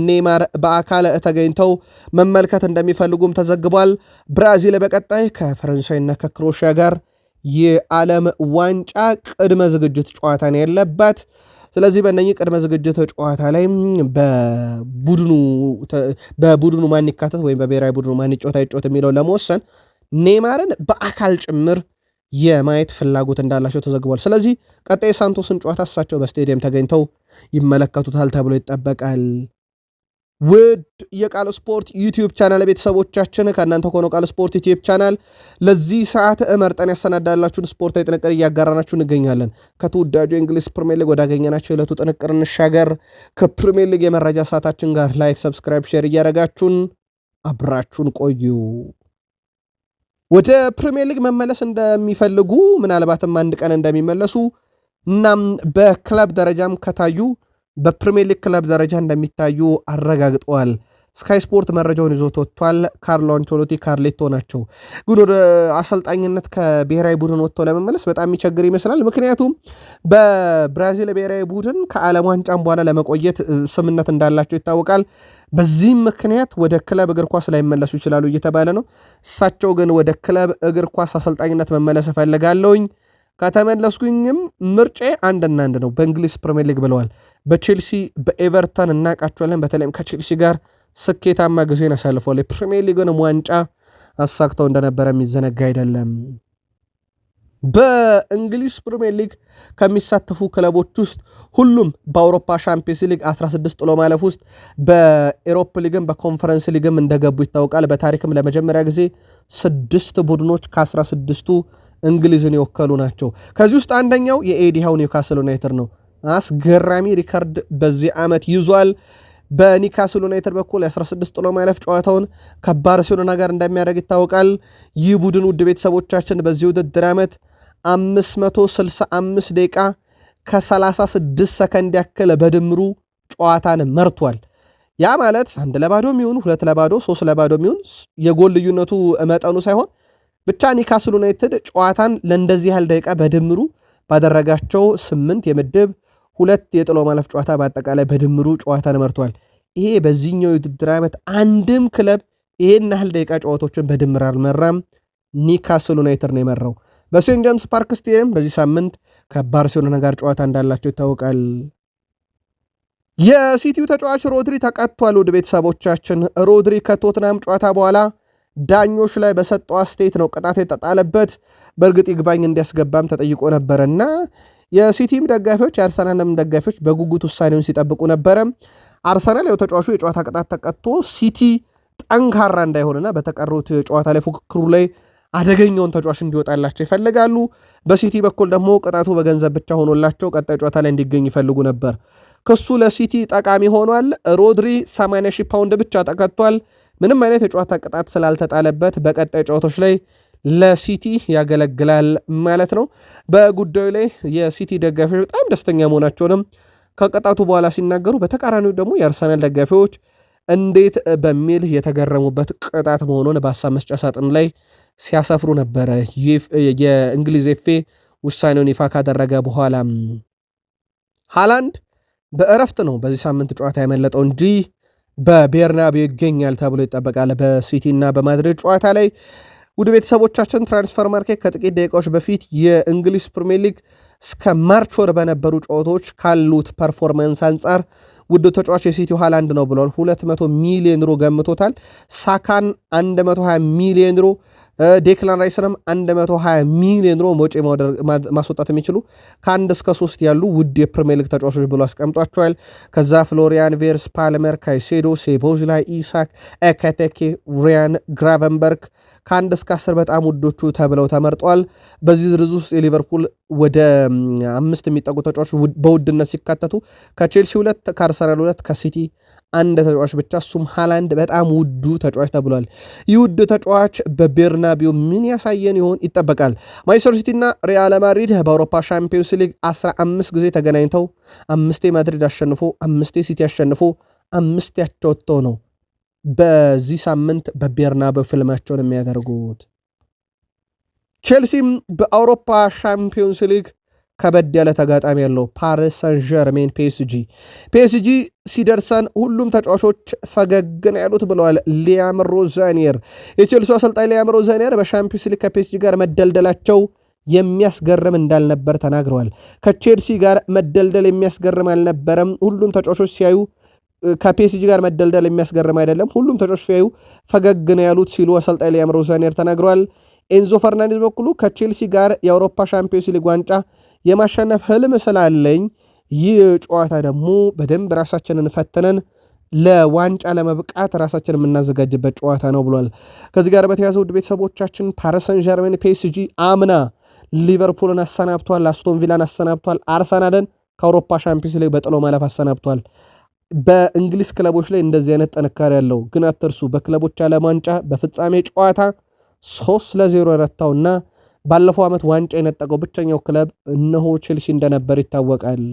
ኔይማር በአካል ተገኝተው መመልከት እንደሚፈልጉም ተዘግቧል። ብራዚል በቀጣይ ከፈረንሳይና ከክሮሺያ ጋር የዓለም ዋንጫ ቅድመ ዝግጅት ጨዋታ ነው ያለባት። ስለዚህ በእነኚህ ቅድመ ዝግጅት ጨዋታ ላይ በቡድኑ ማን ይካተት ወይም በብሔራዊ ቡድኑ ማን ይጫወት የሚለው ለመወሰን ኔይማርን በአካል ጭምር የማየት ፍላጎት እንዳላቸው ተዘግቧል። ስለዚህ ቀጣይ ሳንቶስን ጨዋታ እሳቸው በስቴዲየም ተገኝተው ይመለከቱታል ተብሎ ይጠበቃል። ውድ የቃል ስፖርት ዩቲዩብ ቻናል ቤተሰቦቻችን ከእናንተ ከሆነው ቃል ስፖርት ዩቲዩብ ቻናል ለዚህ ሰዓት መርጠን ያሰናዳላችሁን ስፖርታዊ ጥንቅር እያጋራናችሁ እንገኛለን። ከተወዳጁ የእንግሊዝ ፕሪሚየር ሊግ ወዳገኘናቸው የዕለቱ ጥንቅር እንሻገር። ከፕሪሚየር ሊግ የመረጃ ሰዓታችን ጋር ላይክ፣ ሰብስክራይብ፣ ሼር እያደረጋችሁን አብራችሁን ቆዩ። ወደ ፕሪሚየር ሊግ መመለስ እንደሚፈልጉ ምናልባትም አንድ ቀን እንደሚመለሱ እናም በክለብ ደረጃም ከታዩ በፕሪሚየር ሊግ ክለብ ደረጃ እንደሚታዩ አረጋግጠዋል። ስካይ ስፖርት መረጃውን ይዞ ወጥቷል። ካርሎ አንቸሎቲ ካርሌቶ ናቸው። ግን ወደ አሰልጣኝነት ከብሔራዊ ቡድን ወጥተው ለመመለስ በጣም የሚቸግር ይመስላል። ምክንያቱም በብራዚል ብሔራዊ ቡድን ከዓለም ዋንጫም በኋላ ለመቆየት ስምነት እንዳላቸው ይታወቃል። በዚህም ምክንያት ወደ ክለብ እግር ኳስ ላይመለሱ ይችላሉ እየተባለ ነው። እሳቸው ግን ወደ ክለብ እግር ኳስ አሰልጣኝነት መመለስ እፈልጋለሁኝ፣ ከተመለስኩኝም ምርጬ አንድና አንድ ነው በእንግሊዝ ፕሪሚየር ሊግ ብለዋል። በቼልሲ በኤቨርተን እናውቃቸዋለን። በተለይም ከቼልሲ ጋር ስኬታማ ጊዜን አሳልፈዋል። የፕሪሚየር ሊግንም ዋንጫ አሳክተው እንደነበረ የሚዘነጋ አይደለም። በእንግሊዝ ፕሪሚየር ሊግ ከሚሳተፉ ክለቦች ውስጥ ሁሉም በአውሮፓ ሻምፒየንስ ሊግ 16 ጥሎ ማለፍ ውስጥ በኤሮፕ ሊግም በኮንፈረንስ ሊግም እንደገቡ ይታወቃል። በታሪክም ለመጀመሪያ ጊዜ 6 ቡድኖች ከ16ቱ እንግሊዝን የወከሉ ናቸው። ከዚህ ውስጥ አንደኛው የኤዲሃው ኒውካስል ዩናይትድ ነው። አስገራሚ ሪከርድ በዚህ ዓመት ይዟል። በኒውካስል ዩናይትድ በኩል የ16 ጥሎ ማለፍ ጨዋታውን ከባርሴሎና ጋር እንደሚያደርግ ይታወቃል። ይህ ቡድን ውድ ቤተሰቦቻችን በዚህ ውድድር ዓመት 565 ደቂቃ ከ36 ሰከንድ ያክል በድምሩ ጨዋታን መርቷል። ያ ማለት 1-0 የሚሆን 2-0 3-0 የሚሆን የጎል ልዩነቱ መጠኑ ሳይሆን ብቻ ኒውካስል ዩናይትድ ጨዋታን ለእንደዚህ ያህል ደቂቃ በድምሩ ባደረጋቸው 8 የምድብ 2 የጥሎ ማለፍ ጨዋታ በአጠቃላይ በድምሩ ጨዋታን መርቷል። ይሄ በዚህኛው የውድድር ዓመት አንድም ክለብ ይሄን ያህል ደቂቃ ጨዋታዎችን በድምር አልመራም። ኒውካስል ዩናይትድ ነው የመራው። በሴንት ጄምስ ፓርክ ስቴዲየም በዚህ ሳምንት ከባርሴሎና ጋር ጨዋታ እንዳላቸው ይታወቃል። የሲቲው ተጫዋች ሮድሪ ተቀጥቷል። ውድ ቤተሰቦቻችን ሮድሪ ከቶትናም ጨዋታ በኋላ ዳኞች ላይ በሰጠው አስተያየት ነው ቅጣት የተጣለበት። በእርግጥ ይግባኝ እንዲያስገባም ተጠይቆ ነበረና የሲቲም ደጋፊዎች የአርሰናልም ደጋፊዎች በጉጉት ውሳኔውን ሲጠብቁ ነበረ። አርሰናል ያው ተጫዋቹ የጨዋታ ቅጣት ተቀጥቶ ሲቲ ጠንካራ እንዳይሆንና በተቀሩት ጨዋታ ላይ ፉክክሩ ላይ አደገኛውን ተጫዋች እንዲወጣላቸው ይፈልጋሉ። በሲቲ በኩል ደግሞ ቅጣቱ በገንዘብ ብቻ ሆኖላቸው ቀጣይ ጨዋታ ላይ እንዲገኝ ይፈልጉ ነበር። ክሱ ለሲቲ ጠቃሚ ሆኗል። ሮድሪ 80,000 ፓውንድ ብቻ ተቀጥቷል። ምንም አይነት የጨዋታ ቅጣት ስላልተጣለበት በቀጣይ ጨዋታዎች ላይ ለሲቲ ያገለግላል ማለት ነው። በጉዳዩ ላይ የሲቲ ደጋፊዎች በጣም ደስተኛ መሆናቸውንም ከቅጣቱ በኋላ ሲናገሩ፣ በተቃራኒው ደግሞ የአርሰናል ደጋፊዎች እንዴት በሚል የተገረሙበት ቅጣት መሆኑን በሀሳብ መስጫ ሳጥን ላይ ሲያሰፍሩ ነበረ። የእንግሊዝ ኤፍኤ ውሳኔውን ይፋ ካደረገ በኋላ ሃላንድ በእረፍት ነው በዚህ ሳምንት ጨዋታ ያመለጠው እንጂ በቤርናቤው ይገኛል ተብሎ ይጠበቃል በሲቲ እና በማድሪድ ጨዋታ ላይ። ውድ ቤተሰቦቻችን ትራንስፈር ማርኬት ከጥቂት ደቂቃዎች በፊት የእንግሊዝ ፕሪሚየር ሊግ እስከ ማርች ወር በነበሩ ጨዋታዎች ካሉት ፐርፎርማንስ አንጻር ውድ ተጫዋች የሲቲው ሃላንድ ነው ብሏል። 200 ሚሊዮን ዩሮ ገምቶታል። ሳካን 120 ሚሊዮን ዩሮ፣ ዴክላን ራይስንም 120 ሚሊዮን ዩሮ ወጪ ማስወጣት የሚችሉ ከ1 እስከ 3 ያሉ ውድ የፕሪሚየር ሊግ ተጫዋቾች ብሎ አስቀምጧቸዋል። ከዛ ፍሎሪያን ቬርስ፣ ፓልመር፣ ካይሴዶ፣ ሴቦዝላይ፣ ኢሳክ፣ ኤኬቴኬ፣ ሪያን ግራቨንበርግ ከ1 እስከ 10 በጣም ውዶቹ ተብለው ተመርጠዋል። በዚህ ዝርዝር ውስጥ የሊቨርፑል ወደ 5 የሚጠጉ ተጫዋቾች በውድነት ሲካተቱ ከቼልሲ 2፣ ከአርሰናል ከአርሰናል 2 ከሲቲ አንድ ተጫዋች ብቻ እሱም ሃላንድ በጣም ውዱ ተጫዋች ተብሏል። ይህ ውድ ተጫዋች በቤርናቢው ምን ያሳየን ይሆን ይጠበቃል። ማንቸስተር ሲቲ እና ሪያል ማድሪድ በአውሮፓ ሻምፒዮንስ ሊግ 15 ጊዜ ተገናኝተው 5 ማድሪድ አሸንፎ 5 ሲቲ አሸንፎ 5 ያቻ ወጥተው ነው በዚህ ሳምንት በቤርናቢው ፍልማቸውን የሚያደርጉት። ቼልሲም በአውሮፓ ሻምፒዮንስ ሊግ ከበድ ያለ ተጋጣሚ ያለው ፓሪስ ሰን ዠርሜን ፒኤስጂ ሲደርሰን ሁሉም ተጫዋቾች ፈገግን ያሉት ብለዋል ሊያም ሮዛኒየር። የቼልሲ አሰልጣኝ ሊያም ሮዛኒየር በሻምፒዮንስ ሊግ ከፒኤስጂ ጋር መደልደላቸው የሚያስገርም እንዳልነበር ተናግረዋል። ከቼልሲ ጋር መደልደል የሚያስገርም አልነበረም። ሁሉም ተጫዋቾች ሲያዩ ከፒኤስጂ ጋር መደልደል የሚያስገርም አይደለም፣ ሁሉም ተጫዋቾች ሲያዩ ፈገግን ያሉት ሲሉ አሰልጣኝ ሊያም ሮዛኒየር ተናግረዋል። ኤንዞ ፈርናንዴዝ በኩሉ ከቼልሲ ጋር የአውሮፓ ሻምፒዮንስ ሊግ ዋንጫ የማሸነፍ ህልም ስላለኝ ይህ ጨዋታ ደግሞ በደንብ ራሳችንን ፈትነን ለዋንጫ ለመብቃት ራሳችን የምናዘጋጅበት ጨዋታ ነው ብሏል። ከዚህ ጋር በተያያዘ ውድ ቤተሰቦቻችን ፓሪስ ሰን ዠርሜን ፒኤስጂ አምና ሊቨርፑልን አሰናብቷል፣ አስቶን ቪላን አሰናብቷል፣ አርሰናልን ከአውሮፓ ሻምፒዮንስ ሊግ በጥሎ ማለፍ አሰናብቷል። በእንግሊዝ ክለቦች ላይ እንደዚህ አይነት ጥንካሬ ያለው ግን አትርሱ፣ በክለቦች ዓለም ዋንጫ በፍጻሜ ጨዋታ 3-0 ረታውና ባለፈው ዓመት ዋንጫ የነጠቀው ብቸኛው ክለብ እነሆ ቼልሲ እንደነበር ይታወቃል።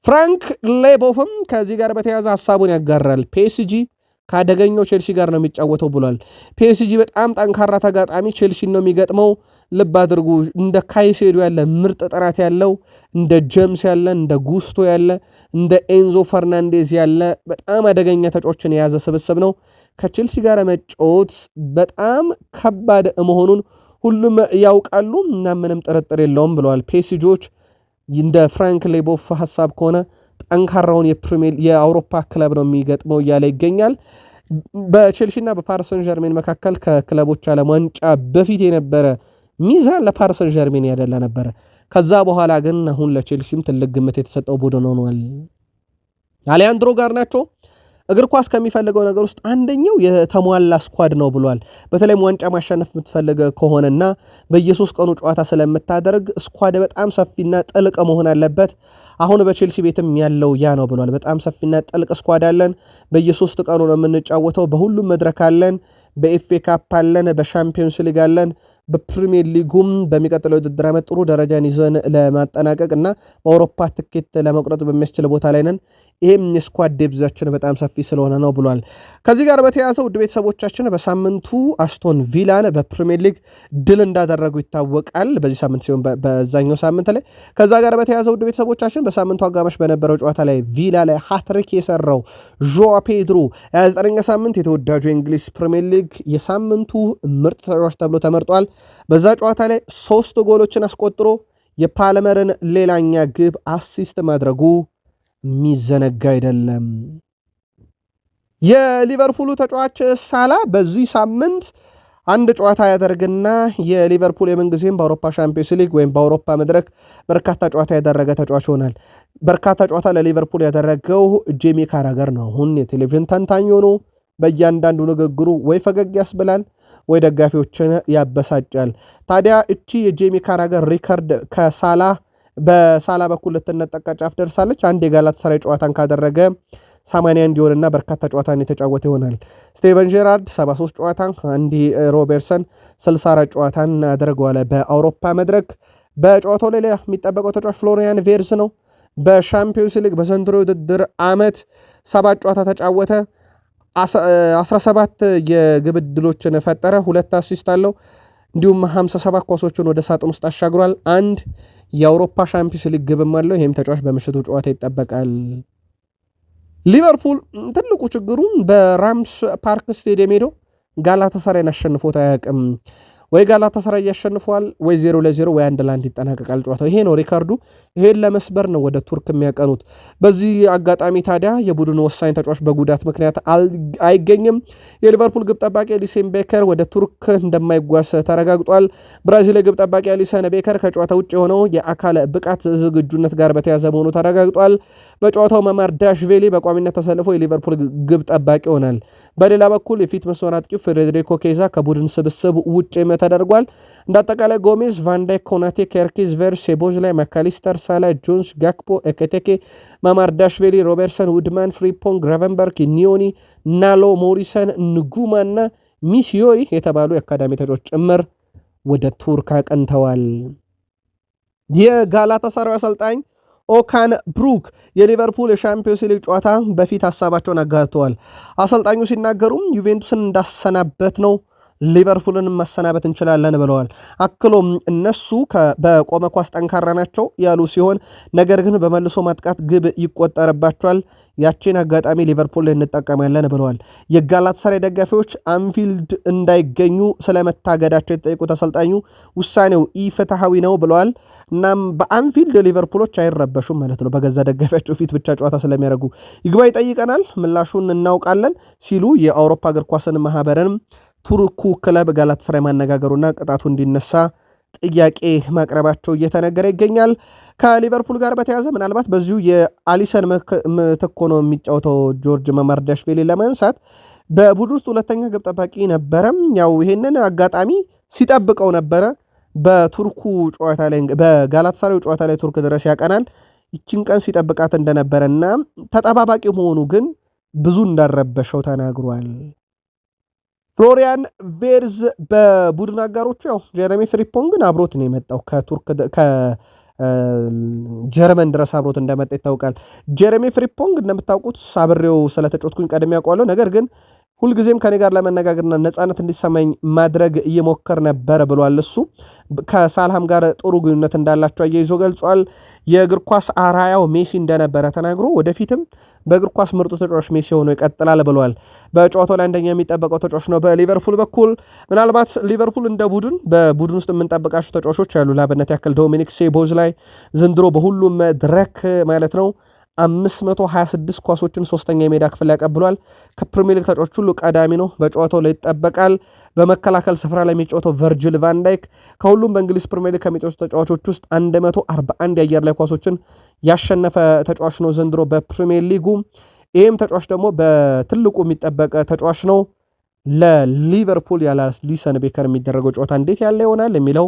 ፍራንክ ሌቦፍም ከዚህ ጋር በተያያዘ ሐሳቡን ያጋራል። ፒኤስጂ ከአደገኛው ቼልሲ ጋር ነው የሚጫወተው ብሏል። ፒኤስጂ በጣም ጠንካራ ተጋጣሚ ቼልሲ ነው የሚገጥመው። ልብ አድርጉ፣ እንደ ካይሴዶ ያለ ምርጥ ጥራት ያለው፣ እንደ ጀምስ ያለ፣ እንደ ጉስቶ ያለ፣ እንደ ኤንዞ ፈርናንዴዝ ያለ በጣም አደገኛ ተጫዋቾችን የያዘ ስብስብ ነው። ከቼልሲ ጋር መጫወት በጣም ከባድ መሆኑን ሁሉም ያውቃሉ እና ምንም ጥርጥር የለውም ብለዋል። ፒኤስጂዎች እንደ ፍራንክ ሌቦፍ ሐሳብ ከሆነ ጠንካራውን የአውሮፓ ክለብ ነው የሚገጥመው እያለ ይገኛል። በቼልሲና በፓሪስ ሰን ዠርሜን መካከል ከክለቦች ዓለም ዋንጫ በፊት የነበረ ሚዛን ለፓሪስ ሰን ዠርሜን ያደላ ነበረ። ከዛ በኋላ ግን አሁን ለቼልሲም ትልቅ ግምት የተሰጠው ቡድን ሆኗል። አሌያንድሮ ጋርናቾ እግር ኳስ ከሚፈልገው ነገር ውስጥ አንደኛው የተሟላ ስኳድ ነው ብሏል። በተለይም ዋንጫ ማሸነፍ የምትፈልገ ከሆነና በየ3 ቀኑ ጨዋታ ስለምታደርግ ስኳድ በጣም ሰፊና ጥልቅ መሆን አለበት። አሁን በቼልሲ ቤትም ያለው ያ ነው ብሏል። በጣም ሰፊና ጥልቅ ስኳድ አለን። በየ3 ቀኑ ነው የምንጫወተው። በሁሉም መድረክ አለን። በኤፍኤ ካፕ አለን። በሻምፒዮንስ ሊግ አለን። በፕሪሚየር ሊጉም በሚቀጥለው ውድድር ዓመት ጥሩ ደረጃን ይዘን ለማጠናቀቅ እና በአውሮፓ ትኬት ለመቁረጥ በሚያስችል ቦታ ላይ ነን። ይህም የስኳድ ዴብዛችን በጣም ሰፊ ስለሆነ ነው ብሏል። ከዚህ ጋር በተያያዘ ውድ ቤተሰቦቻችን በሳምንቱ አስቶን ቪላን በፕሪሚየር ሊግ ድል እንዳደረጉ ይታወቃል። በዚህ ሳምንት ሲሆን በዛኛው ሳምንት ላይ ከዛ ጋር በተያያዘ ውድ ቤተሰቦቻችን በሳምንቱ አጋማሽ በነበረው ጨዋታ ላይ ቪላ ላይ ሃትሪክ የሰራው ዦዋ ፔድሮ 29ኛ ሳምንት የተወዳጁ የእንግሊዝ ፕሪሚየር ሊግ የሳምንቱ ምርጥ ተጫዋች ተብሎ ተመርጧል። በዛ ጨዋታ ላይ 3 ጎሎችን አስቆጥሮ የፓልመርን ሌላኛ ግብ አሲስት ማድረጉ የሚዘነጋ አይደለም። የሊቨርፑሉ ተጫዋች ሳላ በዚህ ሳምንት አንድ ጨዋታ ያደርግና የሊቨርፑል የምንጊዜም በአውሮፓ ሻምፒዮንስ ሊግ ወይም በአውሮፓ መድረክ በርካታ ጨዋታ ያደረገ ተጫዋች ይሆናል። በርካታ ጨዋታ ለሊቨርፑል ያደረገው ጄሚ ካራገር ነው። አሁን የቴሌቪዥን ተንታኝ ሆኖ በእያንዳንዱ ንግግሩ ወይ ፈገግ ያስብላል ወይ ደጋፊዎችን ያበሳጫል። ታዲያ እቺ የጄሚ ካራገር ሪከርድ በሳላ በኩል ልትነጠቃ ጫፍ ደርሳለች። አንድ የጋላታሳራይ ጨዋታን ካደረገ 81 ይሆንና በርካታ ጨዋታን የተጫወተ ይሆናል። ስቴቨን ጄራርድ 73 ጨዋታን፣ አንዲ ሮበርትሰን 64 ጨዋታን አድርገዋል በአውሮፓ መድረክ። በጨዋታው ላይ ሌላ የሚጠበቀው ተጫዋች ፍሎሪያን ቬርዝ ነው። በሻምፒዮንስ ሊግ በዘንድሮ ውድድር ዓመት 7 ጨዋታ ተጫወተ። 17 የግብ ዕድሎችን ፈጠረ፣ 2 አሲስት አለው። እንዲሁም 57 ኳሶችን ወደ ሳጥን ውስጥ አሻግሯል። አንድ የአውሮፓ ሻምፒዮንስ ሊግ ግብም አለው። ይህም ተጫዋች በምሽቱ ጨዋታ ይጠበቃል። ሊቨርፑል ትልቁ ችግሩ በራምስ ፓርክ ስቴዲየም ሄዶ ጋላታሳራይን አሸንፎት አያውቅም። ወይ ጋላታሳራይ ያሸንፈዋል ወይ 0-0 ወይ 1-1 ይጠናቀቃል ጨዋታው። ይሄ ነው ሪካርዱ። ይሄን ለመስበር ነው ወደ ቱርክ የሚያቀኑት። በዚህ አጋጣሚ ታዲያ የቡድኑ ወሳኝ ተጫዋች በጉዳት ምክንያት አይገኝም። የሊቨርፑል ግብ ጠባቂ አሊሰን ቤከር ወደ ቱርክ እንደማይጓዝ ተረጋግጧል። ብራዚል ግብ ጠባቂ አሊሰን ቤከር ከጨዋታ ውጭ የሆነው የአካል ብቃት ዝግጁነት ጋር በተያዘ መሆኑ ተረጋግጧል። በጨዋታው መማር ዳሽቬሊ በቋሚነት ተሰልፎ የሊቨርፑል ግብ ጠባቂ ይሆናል። በሌላ በኩል የፊት መስመር አጥቂው ፌዴሪኮ ኬዛ ከቡድን ስብስብ ውጭ ተደርጓል። እንዳጠቃላይ ጎሜዝ፣ ቫንዳይክ፣ ኮናቴ፣ ኬርኪዝ፣ ቨርስ፣ ሴቦዝላይ፣ ማካሊስተር፣ ሳላ፣ ጆንስ፣ ጋክፖ፣ ኤኬቴኬ፣ ማማርዳሽቬሊ፣ ሮበርትሰን፣ ውድማን፣ ፍሪፖንግ፣ ግራቨንበርግ፣ ኒዮኒ፣ ናሎ፣ ሞሪሰን፣ ንጉማ እና ሚሲዮሪ የተባሉ የአካዳሚ ተጫዋቾች ጭምር ወደ ቱርክ አቅንተዋል። የጋላታሳራይ አሰልጣኝ ኦካን ብሩክ የሊቨርፑል የሻምፒዮንስ ሊግ ጨዋታ በፊት ሀሳባቸውን አጋርተዋል። አሰልጣኙ ሲናገሩም ዩቬንቱስን እንዳሰናበት ነው ሊቨርፑልን ማሰናበት እንችላለን ብለዋል። አክሎም እነሱ በቆመ ኳስ ጠንካራ ናቸው ያሉ ሲሆን ነገር ግን በመልሶ ማጥቃት ግብ ይቆጠርባቸዋል፣ ያቺን አጋጣሚ ሊቨርፑል እንጠቀማለን ብለዋል። የጋላታሳራይ ደጋፊዎች አንፊልድ እንዳይገኙ ስለመታገዳቸው የተጠየቁት አሰልጣኙ ውሳኔው ኢፍትሐዊ ነው ብለዋል። እናም በአንፊልድ ሊቨርፑሎች አይረበሹም ማለት ነው፣ በገዛ ደጋፊያቸው ፊት ብቻ ጨዋታ ስለሚያደርጉ ይግባኝ ጠይቀናል፣ ምላሹን እናውቃለን ሲሉ የአውሮፓ እግር ኳስን ማህበርን ቱርኩ ክለብ ጋላታሳራይ ማነጋገሩና ቅጣቱ እንዲነሳ ጥያቄ ማቅረባቸው እየተነገረ ይገኛል። ከሊቨርፑል ጋር በተያዘ ምናልባት በዚሁ የአሊሰን ምትክ ሆኖ የሚጫወተው ጆርጅ ማማርዳሽቪሊ ለማንሳት በቡድን ውስጥ ሁለተኛ ግብ ጠባቂ ነበረ። ያው ይሄንን አጋጣሚ ሲጠብቀው ነበረ። በቱርኩ ጨዋታ ላይ በጋላታሳራይ ጨዋታ ላይ ቱርክ ድረስ ያቀናል። ይችን ቀን ሲጠብቃት እንደነበረና ተጠባባቂ መሆኑ ግን ብዙ እንዳረበሸው ተናግሯል። ፍሎሪያን ቬርዝ በቡድን አጋሮቹ ያው ጀረሚ ፍሪፖንግን አብሮት ነው የመጣው ከጀርመን ድረስ አብሮት እንደመጣ ይታወቃል። ጀረሚ ፍሪፖንግ እንደምታውቁት አብሬው ስለተጫወትኩኝ ቀደም ያውቀዋለሁ። ነገር ግን ሁልጊዜም ከኔ ጋር ለመነጋገርና ነፃነት እንዲሰማኝ ማድረግ እየሞከር ነበረ ብሏል። እሱ ከሳልሃም ጋር ጥሩ ግንኙነት እንዳላቸው አያይዞ ገልጿል። የእግር ኳስ አራያው ሜሲ እንደነበረ ተናግሮ ወደፊትም በእግር ኳስ ምርጡ ተጫዋች ሜሲ ሆኖ ይቀጥላል ብሏል። በጨዋታው ላይ አንደኛ የሚጠበቀው ተጫዋች ነው። በሊቨርፑል በኩል ምናልባት ሊቨርፑል እንደ ቡድን በቡድን ውስጥ የምንጠብቃቸው ተጫዋቾች ያሉ ላብነት ያክል ዶሚኒክ ሶቦስላይ ዘንድሮ በሁሉም መድረክ ማለት ነው 526 ኳሶችን ሶስተኛ የሜዳ ክፍል ያቀብሏል። ከፕሪሚየር ሊግ ተጫዋቾች ሁሉ ቀዳሚ ነው። በጨዋታው ላይ ይጠበቃል። በመከላከል ስፍራ ላይ የሚጫወተው ቨርጅል ቫንዳይክ ከሁሉም በእንግሊዝ ፕሪሚየር ሊግ ከሚጫወቱ ተጫዋቾች ውስጥ 141 የአየር ላይ ኳሶችን ያሸነፈ ተጫዋች ነው ዘንድሮ በፕሪሚየር ሊጉ። ይህም ተጫዋች ደግሞ በትልቁ የሚጠበቅ ተጫዋች ነው። ለሊቨርፑል ያለ አሊሰን ቤከር የሚደረገው ጨዋታ እንዴት ያለ ይሆናል የሚለው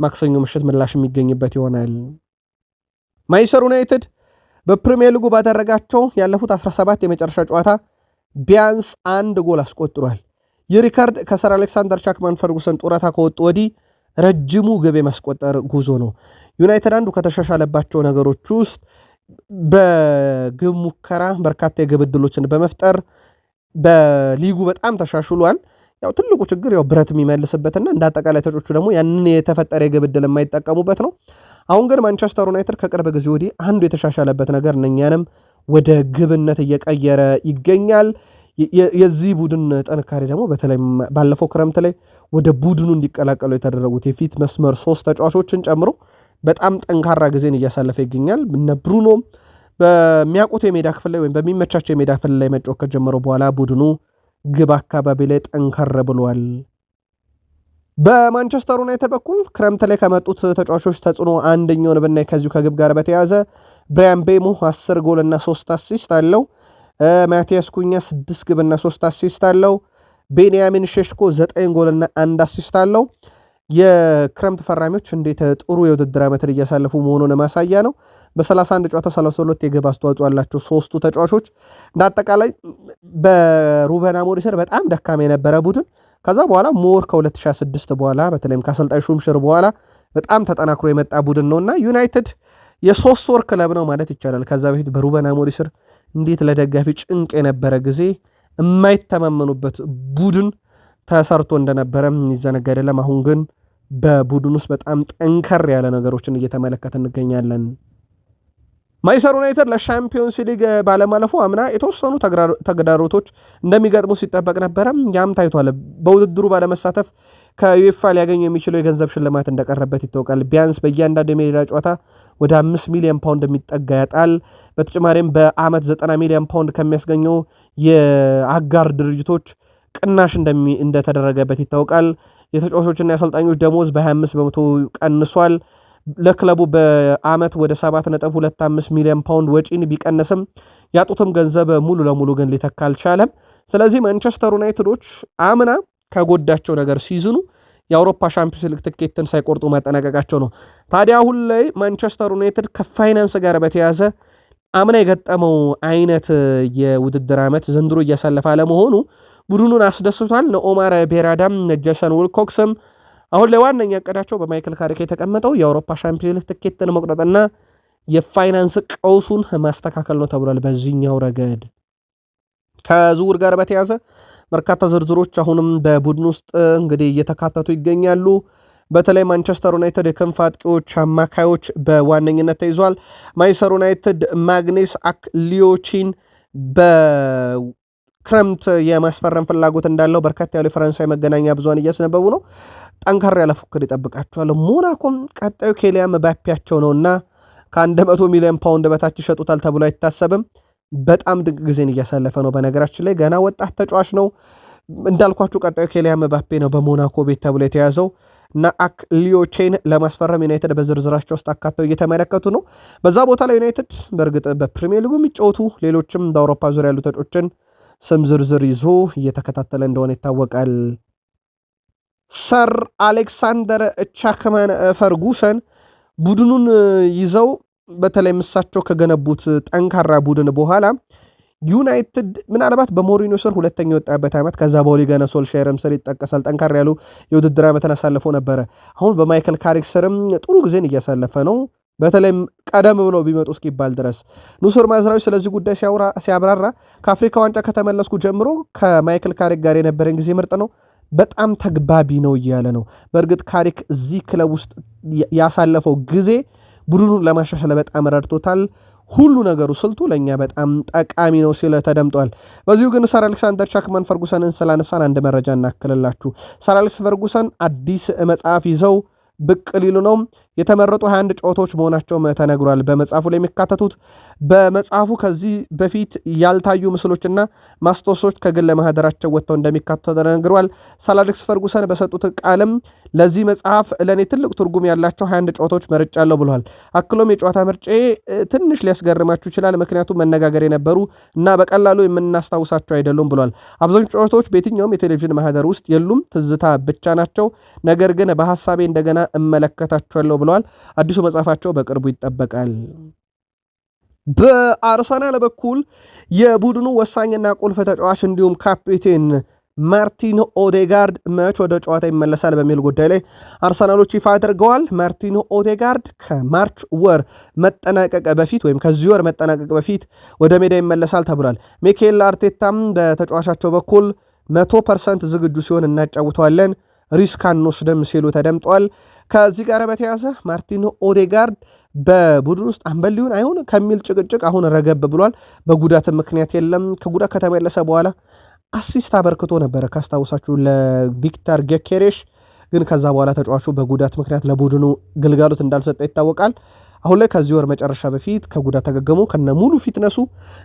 ማክሰኞ ምሽት ምላሽ የሚገኝበት ይሆናል። ማንቸስተር ዩናይትድ በፕሪሚየር ሊጉ ባደረጋቸው ያለፉት 17 የመጨረሻ ጨዋታ ቢያንስ አንድ ጎል አስቆጥሯል። ይህ ሪካርድ ከሰር አሌክሳንደር ቻክማን ፈርጉሰን ጡረታ ከወጡ ወዲህ ረጅሙ ግብ የማስቆጠር ጉዞ ነው። ዩናይትድ አንዱ ከተሻሻለባቸው ነገሮች ውስጥ በግብ ሙከራ በርካታ የግብ ዕድሎችን በመፍጠር በሊጉ በጣም ተሻሽሏል። ያው ትልቁ ችግር ያው ብረት የሚመልስበትና እንደ አጠቃላይ ተጫዋቾቹ ደግሞ ያንን የተፈጠረ የግብ ዕድል የማይጠቀሙበት ነው። አሁን ግን ማንቸስተር ዩናይትድ ከቅርብ ጊዜ ወዲህ አንዱ የተሻሻለበት ነገር እኛንም ወደ ግብነት እየቀየረ ይገኛል። የዚህ ቡድን ጥንካሬ ደግሞ በተለይ ባለፈው ክረምት ላይ ወደ ቡድኑ እንዲቀላቀሉ የተደረጉት የፊት መስመር 3 ተጫዋቾችን ጨምሮ በጣም ጠንካራ ጊዜን እያሳለፈ ይገኛል። እነ ብሩኖ በሚያውቁት የሜዳ ክፍል ላይ ወይም በሚመቻቸው የሜዳ ክፍል ላይ መጫወት ከጀመረው በኋላ ቡድኑ ግብ አካባቢ ላይ ጠንከር ብሏል። በማንቸስተር ዩናይትድ በኩል ክረምት ላይ ከመጡት ተጫዋቾች ተጽዕኖ አንደኛውን ብናይ ከዚሁ ከግብ ጋር በተያያዘ ብራያን ቤሞ 10 ጎል እና 3 አሲስት አለው። ማቲያስ ኩኛ 6 ግብ እና 3 አሲስት አለው። ቤንያሚን ሼሽኮ 9 ጎል እና 1 አሲስት አለው። የክረምት ፈራሚዎች እንዴት ጥሩ የውድድር ዓመትን እያሳለፉ መሆኑን ማሳያ ነው። በ31 ጨዋታ 32 የግብ አስተዋጽኦ ያላቸው ሶስቱ ተጫዋቾች እንዳጠቃላይ በሩበን አሞሪም ስር በጣም ደካማ የነበረ ቡድን ከዛ በኋላ ሞር ከ2006 በኋላ በተለይም ከአሰልጣኝ ሹምሽር በኋላ በጣም ተጠናክሮ የመጣ ቡድን ነውና ዩናይትድ የ3 ወር ክለብ ነው ማለት ይቻላል። ከዛ በፊት በሩበን አሞሪም ስር እንዴት ለደጋፊ ጭንቅ የነበረ ጊዜ የማይተማመኑበት ቡድን ተሰርቶ እንደነበረ ይዘነጋ አይደለም። አሁን ግን በቡድን ውስጥ በጣም ጠንከር ያለ ነገሮችን እየተመለከተ እንገኛለን። ማንቸስተር ዩናይትድ ለሻምፒዮንስ ሊግ ባለማለፉ አምና የተወሰኑ ተግዳሮቶች እንደሚገጥሙ ሲጠበቅ ነበረ። ያም ታይቷል። በውድድሩ ባለመሳተፍ ከዩኤፋ ሊያገኝ የሚችለው የገንዘብ ሽልማት እንደቀረበት ይታወቃል። ቢያንስ በእያንዳንዱ የሜዳ ጨዋታ ወደ 5 ሚሊዮን ፓውንድ የሚጠጋ ያጣል። በተጨማሪም በአመት 90 ሚሊዮን ፓውንድ ከሚያስገኘው የአጋር ድርጅቶች ቅናሽ እንደተደረገበት ይታወቃል። የተጫዋቾችና የአሰልጣኞች ደሞዝ በ25 በመቶ ቀንሷል። ለክለቡ በአመት ወደ 7.25 ሚሊዮን ፓውንድ ወጪን ቢቀንስም ያጡትም ገንዘብ ሙሉ ለሙሉ ግን ሊተካ አልቻለም። ስለዚህ ማንቸስተር ዩናይትዶች አምና ከጎዳቸው ነገር ሲዝኑ የአውሮፓ ሻምፒዮንስ ሊግ ትኬትን ሳይቆርጡ ማጠናቀቃቸው ነው። ታዲያ አሁን ላይ ማንቸስተር ዩናይትድ ከፋይናንስ ጋር በተያዘ አምና የገጠመው አይነት የውድድር ዓመት ዘንድሮ እያሳለፈ አለመሆኑ ቡድኑን አስደስቷል። ኦማር ቤራዳም ጄሰን ዊልኮክስም አሁን ላይ ዋነኛ እቅዳቸው በማይክል ካሪክ የተቀመጠው የአውሮፓ ሻምፒዮንስ ሊግ ትኬትን መቁረጥና የፋይናንስ ቀውሱን ማስተካከል ነው ተብሏል። በዚህኛው ረገድ ከዝውውር ጋር በተያዘ በርካታ ዝርዝሮች አሁንም በቡድን ውስጥ እንግዲህ እየተካተቱ ይገኛሉ። በተለይ ማንቸስተር ዩናይትድ የክንፍ አጥቂዎች፣ አማካዮች በዋነኝነት ተይዟል። ማንቸስተር ዩናይትድ ማግኔስ አክሊዮቺን በክረምት የማስፈረም ፍላጎት እንዳለው በርካታ ያሉ የፈረንሳይ መገናኛ ብዙሃን እያስነበቡ ነው። ጠንከር ያለ ፉክክር ይጠብቃቸዋል። ሞናኮም ቀጣዩ ኬሊያን ምባፔያቸው ነውና ከ100 ሚሊዮን ፓውንድ በታች ይሸጡታል ተብሎ አይታሰብም። በጣም ድንቅ ጊዜን እያሳለፈ ነው። በነገራችን ላይ ገና ወጣት ተጫዋች ነው። እንዳልኳችሁ ቀጣዩ ኬሊያን ምባፔ ነው በሞናኮ ቤት ተብሎ የተያዘው እና አክሊዮቼን ለማስፈረም ዩናይትድ በዝርዝራቸው ውስጥ አካተው እየተመለከቱ ነው። በዛ ቦታ ላይ ዩናይትድ በእርግጥ በፕሪሚየር ሊጉ የሚጫወቱ ሌሎችም በአውሮፓ ዙሪያ ያሉ ተጫዋቾችን ስም ዝርዝር ይዞ እየተከታተለ እንደሆነ ይታወቃል። ሰር አሌክሳንደር ቻክማን ፈርጉሰን ቡድኑን ይዘው በተለይ እሳቸው ከገነቡት ጠንካራ ቡድን በኋላ ዩናይትድ ምናልባት በሞሪኒዮ ስር ሁለተኛ የወጣበት ዓመት ከዛ በኦሊ ጉናር ሶልሻየርም ስር ይጠቀሳል። ጠንካራ ያሉ የውድድር ዓመትን አሳልፎ ነበረ። አሁን በማይክል ካሪክ ስርም ጥሩ ጊዜን እያሳለፈ ነው። በተለይም ቀደም ብለው ቢመጡ እስኪባል ድረስ ኑሱር ማዝራዊ ስለዚህ ጉዳይ ሲያብራራ ከአፍሪካ ዋንጫ ከተመለስኩ ጀምሮ ከማይክል ካሪክ ጋር የነበረን ጊዜ ምርጥ ነው፣ በጣም ተግባቢ ነው እያለ ነው። በእርግጥ ካሪክ እዚህ ክለብ ውስጥ ያሳለፈው ጊዜ ቡድኑን ለማሻሻል በጣም ረድቶታል። ሁሉ ነገሩ ስልቱ ለእኛ በጣም ጠቃሚ ነው ሲል ተደምጧል። በዚሁ ግን ሰር አሌክሳንደር ቻክማን ፈርጉሰንን ስላነሳን አንድ መረጃ እናክልላችሁ። ሰር አሌክስ ፈርጉሰን አዲስ መጽሐፍ ይዘው ብቅ ሊሉ ነው። የተመረጡ 21 ጨዋታዎች መሆናቸውም ተነግሯል። በመጽሐፉ ላይ የሚካተቱት በመጽሐፉ ከዚህ በፊት ያልታዩ ምስሎችና ማስታወሶች ከግል ማህደራቸው ወጥተው እንደሚካተቱ ተነግሯል። ሰር አሌክስ ፈርጉሰን በሰጡት ቃልም ለዚህ መጽሐፍ ለእኔ ትልቅ ትርጉም ያላቸው 21 ጨዋታዎች መርጫለሁ ብለዋል። አክሎም የጨዋታ ምርጬ ትንሽ ሊያስገርማችሁ ይችላል፣ ምክንያቱም መነጋገር የነበሩ እና በቀላሉ የምናስታውሳቸው አይደሉም ብለዋል። አብዛኞቹ ጨዋታዎች በየትኛውም የቴሌቪዥን ማህደር ውስጥ የሉም፣ ትዝታ ብቻ ናቸው። ነገር ግን በሐሳቤ እንደገና እመለከታቸዋለሁ ብለዋል። አዲሱ መጽሐፋቸው በቅርቡ ይጠበቃል። በአርሰናል በኩል የቡድኑ ወሳኝና ቁልፍ ተጫዋች እንዲሁም ካፒቴን ማርቲን ኦዴጋርድ መች ወደ ጨዋታ ይመለሳል በሚል ጉዳይ ላይ አርሰናሎች ይፋ አድርገዋል። ማርቲን ኦዴጋርድ ከማርች ወር መጠናቀቅ በፊት ወይም ከዚህ ወር መጠናቀቅ በፊት ወደ ሜዳ ይመለሳል ተብሏል። ሚኬል አርቴታም በተጫዋቻቸው በኩል 100% ዝግጁ ሲሆን እናጫውተዋለን፣ ሪስክ አንወስድም ሲሉ ተደምጧል። ከዚህ ጋር በተያዘ ማርቲን ኦዴጋርድ በቡድን ውስጥ አምበል አይሆን ከሚል ጭቅጭቅ አሁን ረገብ ብሏል። በጉዳት ምክንያት የለም። ከጉዳት ከተመለሰ በኋላ አሲስት አበርክቶ ነበረ ካስታውሳችሁ ለቪክተር ጌኬሬሽ፣ ግን ከዛ በኋላ ተጫዋቹ በጉዳት ምክንያት ለቡድኑ ግልጋሎት እንዳልሰጠ ይታወቃል። አሁን ላይ ከዚህ ወር መጨረሻ በፊት ከጉዳት ተገግሞ ከነ ሙሉ ፊትነሱ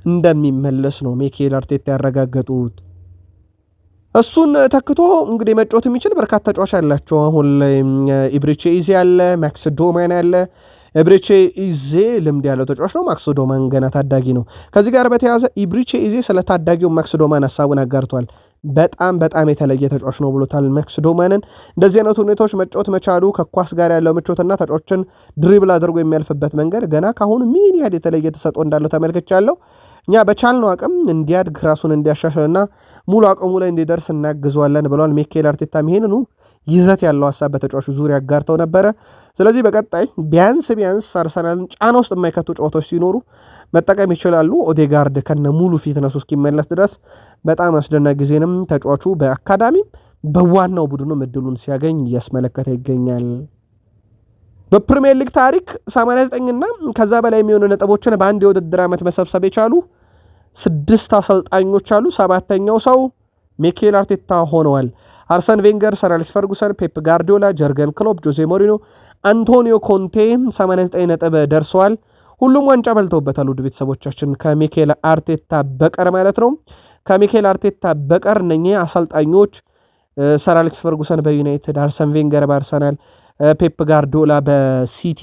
እንደሚመለስ ነው ሚኬል አርቴታ ያረጋገጡት። እሱን ተክቶ እንግዲህ መጫወት የሚችል በርካታ ተጫዋች ያላቸው አሁን ላይ ኢብሪቼ ኢዜ ያለ፣ ማክስ ዶማን ያለ። ኢብሪቼ ኢዜ ልምድ ያለው ተጫዋች ነው። ማክስ ዶማን ገና ታዳጊ ነው። ከዚህ ጋር በተያያዘ ኢብሪቼ ኢዜ ስለ ታዳጊው ማክስ ዶማን ሀሳቡን አጋርቷል። በጣም የተለየ ተጫዋች ነው ብሎታል ማክስ ዶማንን። እንደዚህ አይነት ሁኔታዎች መጫወት መቻሉ ከኳስ ጋር ያለው ምቾትና ተጫዋችን ድሪብል አድርጎ የሚያልፍበት መንገድ ገና ካሁን ምን ያህል የተለየ ተሰጥኦ እንዳለው ተመልክቻለሁ። እኛ በቻልነው አቅም እንዲያድግ ራሱን እንዲያሻሽልና ሙሉ አቅሙ ላይ እንዲደርስ እናግዘዋለን ብለዋል ሚኬል አርቴታም ይሄንኑ ይዘት ያለው ሀሳብ በተጫዋቹ ዙሪያ አጋርተው ነበረ። ስለዚህ በቀጣይ ቢያንስ አርሰናልን ጫና ውስጥ የማይከቱ ጨዋታዎች ሲኖሩ መጠቀም ይችላሉ። ኦዴጋርድ ከነ ሙሉ ፊትነሱ እስኪመለስ ድረስ በጣም አስደናቂ ጊዜንም ተጫዋቹ በአካዳሚም በዋናው ቡድኑ እድሉን ሲያገኝ እያስመለከተ ይገኛል። በፕሪሚየር ሊግ ታሪክ 89 እና ከዛ በላይ የሚሆኑ ነጥቦችን በአንድ የውድድር ዓመት መሰብሰብ የቻሉ 6 አሰልጣኞች አሉ። 7ኛው ሰው ሚኬል አርቴታ ሆነዋል። አርሰን ቬንገር፣ ሰር አሌክስ ፈርጉሰን፣ ፔፕ ጋርዲዮላ፣ ጀርገን ክሎፕ፣ ጆዜ ሞሪኖ፣ አንቶኒዮ ኮንቴ 89 ነጥብ ደርሰዋል። ሁሉም ዋንጫ በልተውበታል። ውድ ቤተሰቦቻችን ከሚኬል አርቴታ በቀር ማለት ነው። ከሚኬል አርቴታ በቀር እነኚህ አሰልጣኞች ሰር አሌክስ ፈርጉሰን በዩናይትድ፣ አርሰን ቬንገር በአርሰናል፣ ፔፕ ጋርዲዮላ በሲቲ፣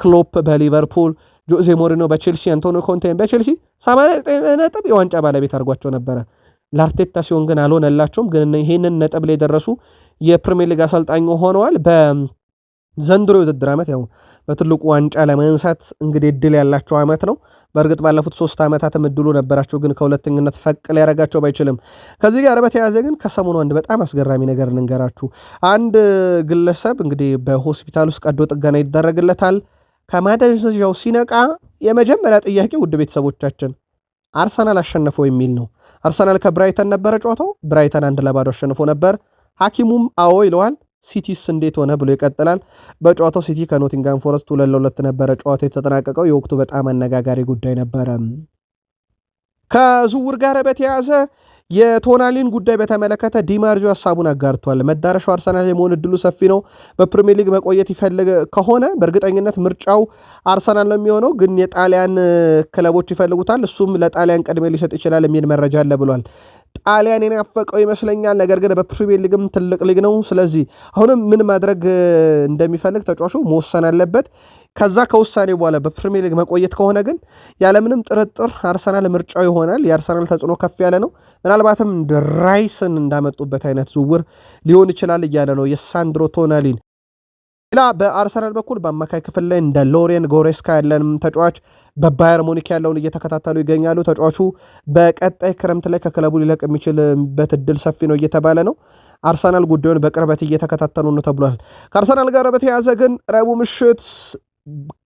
ክሎፕ በሊቨርፑል፣ ጆዜ ሞሪኖ በቼልሲ፣ አንቶኒዮ ኮንቴ በቼልሲ 89 ነጥብ የዋንጫ ባለቤት አድርጓቸው ነበረ። ለአርቴታ ሲሆን ግን አልሆነላቸውም። ግን ይህንን ነጥብ ላይ የደረሱ የፕሪሚየር ሊግ አሰልጣኝ ሆነዋል። በዘንድሮ የውድድር ዓመት ያው በትልቁ ዋንጫ ለማንሳት እንግዲህ እድል ያላቸው ዓመት ነው። በእርግጥ ባለፉት 3 ዓመታትም እድሉ ነበራቸው፣ ግን ከሁለተኝነት ፈቅ ሊያደርጋቸው ባይችልም ከዚህ ጋር በተያያዘ ግን ከሰሞኑ አንድ በጣም አስገራሚ ነገር እንንገራችሁ። አንድ ግለሰብ እንግዲህ በሆስፒታል ውስጥ ቀዶ ጥገና ይደረግለታል። ከማደንዘዣው ሲነቃ የመጀመሪያ ጥያቄ ውድ ቤተሰቦቻችን አርሰናል አሸነፈው የሚል ነው። አርሰናል ከብራይተን ነበረ ጨዋታው። ብራይተን 1-0 አሸንፎ ነበር። ሐኪሙም አዎ ይለዋል። ሲቲስ እንዴት ሆነ ብሎ ይቀጥላል። በጨዋታው ሲቲ ከኖቲንጋም ፎረስት 2-2 ነበረ ጨዋታው የተጠናቀቀው። የወቅቱ በጣም አነጋጋሪ ጉዳይ ነበረ። ከዝውውር ጋር በተያያዘ የቶናሊን ጉዳይ በተመለከተ ዲማርጆ ሀሳቡን አጋርቷል። መዳረሻው አርሰናል የመሆን እድሉ ሰፊ ነው። በፕሪሚየር ሊግ መቆየት ይፈልግ ከሆነ በእርግጠኝነት ምርጫው አርሰናል ነው የሚሆነው፣ ግን የጣሊያን ክለቦች ይፈልጉታል። እሱም ለጣሊያን ቅድሚያ ሊሰጥ ይችላል የሚል መረጃ አለ ብሏል። ጣሊያን የናፈቀው ይመስለኛል። ነገር ግን በፕሪሚየር ሊግም ትልቅ ሊግ ነው። ስለዚህ አሁንም ምን ማድረግ እንደሚፈልግ ተጫዋቹ መወሰን አለበት። ከዛ ከውሳኔ በኋላ በፕሪሚየር ሊግ መቆየት ከሆነ ግን ያለምንም ጥርጥር አርሰናል ምርጫው ይሆናል። የአርሰናል ተጽዕኖ ከፍ ያለ ነው። ምናልባትም ራይስን እንዳመጡበት አይነት ዝውውር ሊሆን ይችላል እያለ ነው የሳንድሮ ቶናሊን። ሌላ በአርሰናል በኩል በአማካይ ክፍል ላይ እንደ ሎሬን ጎሬስካ ያለንም ተጫዋች በባየር ሙኒክ ያለውን እየተከታተሉ ይገኛሉ። ተጫዋቹ በቀጣይ ክረምት ላይ ከክለቡ ሊለቅ የሚችልበት እድል ሰፊ ነው እየተባለ ነው። አርሰናል ጉዳዩን በቅርበት እየተከታተሉ ነው ተብሏል። ከአርሰናል ጋር በተያያዘ ግን ረቡዕ ምሽት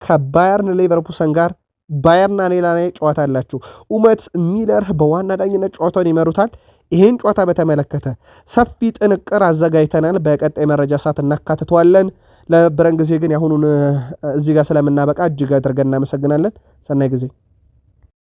ከባየርን ሌቨርኩሰን ጋር ባየርና ሌላ ላይ ጨዋታ አላቸው። ኡመት ሚለር በዋና ዳኝነት ጨዋታውን ይመሩታል። ይህን ጨዋታ በተመለከተ ሰፊ ጥንቅር አዘጋጅተናል። በቀጣይ መረጃ ሰዓት እናካትተዋለን። ለነበረን ጊዜ ግን ያሁኑን እዚህ ጋር ስለምናበቃ እጅግ አድርገን እናመሰግናለን። ሰናይ ጊዜ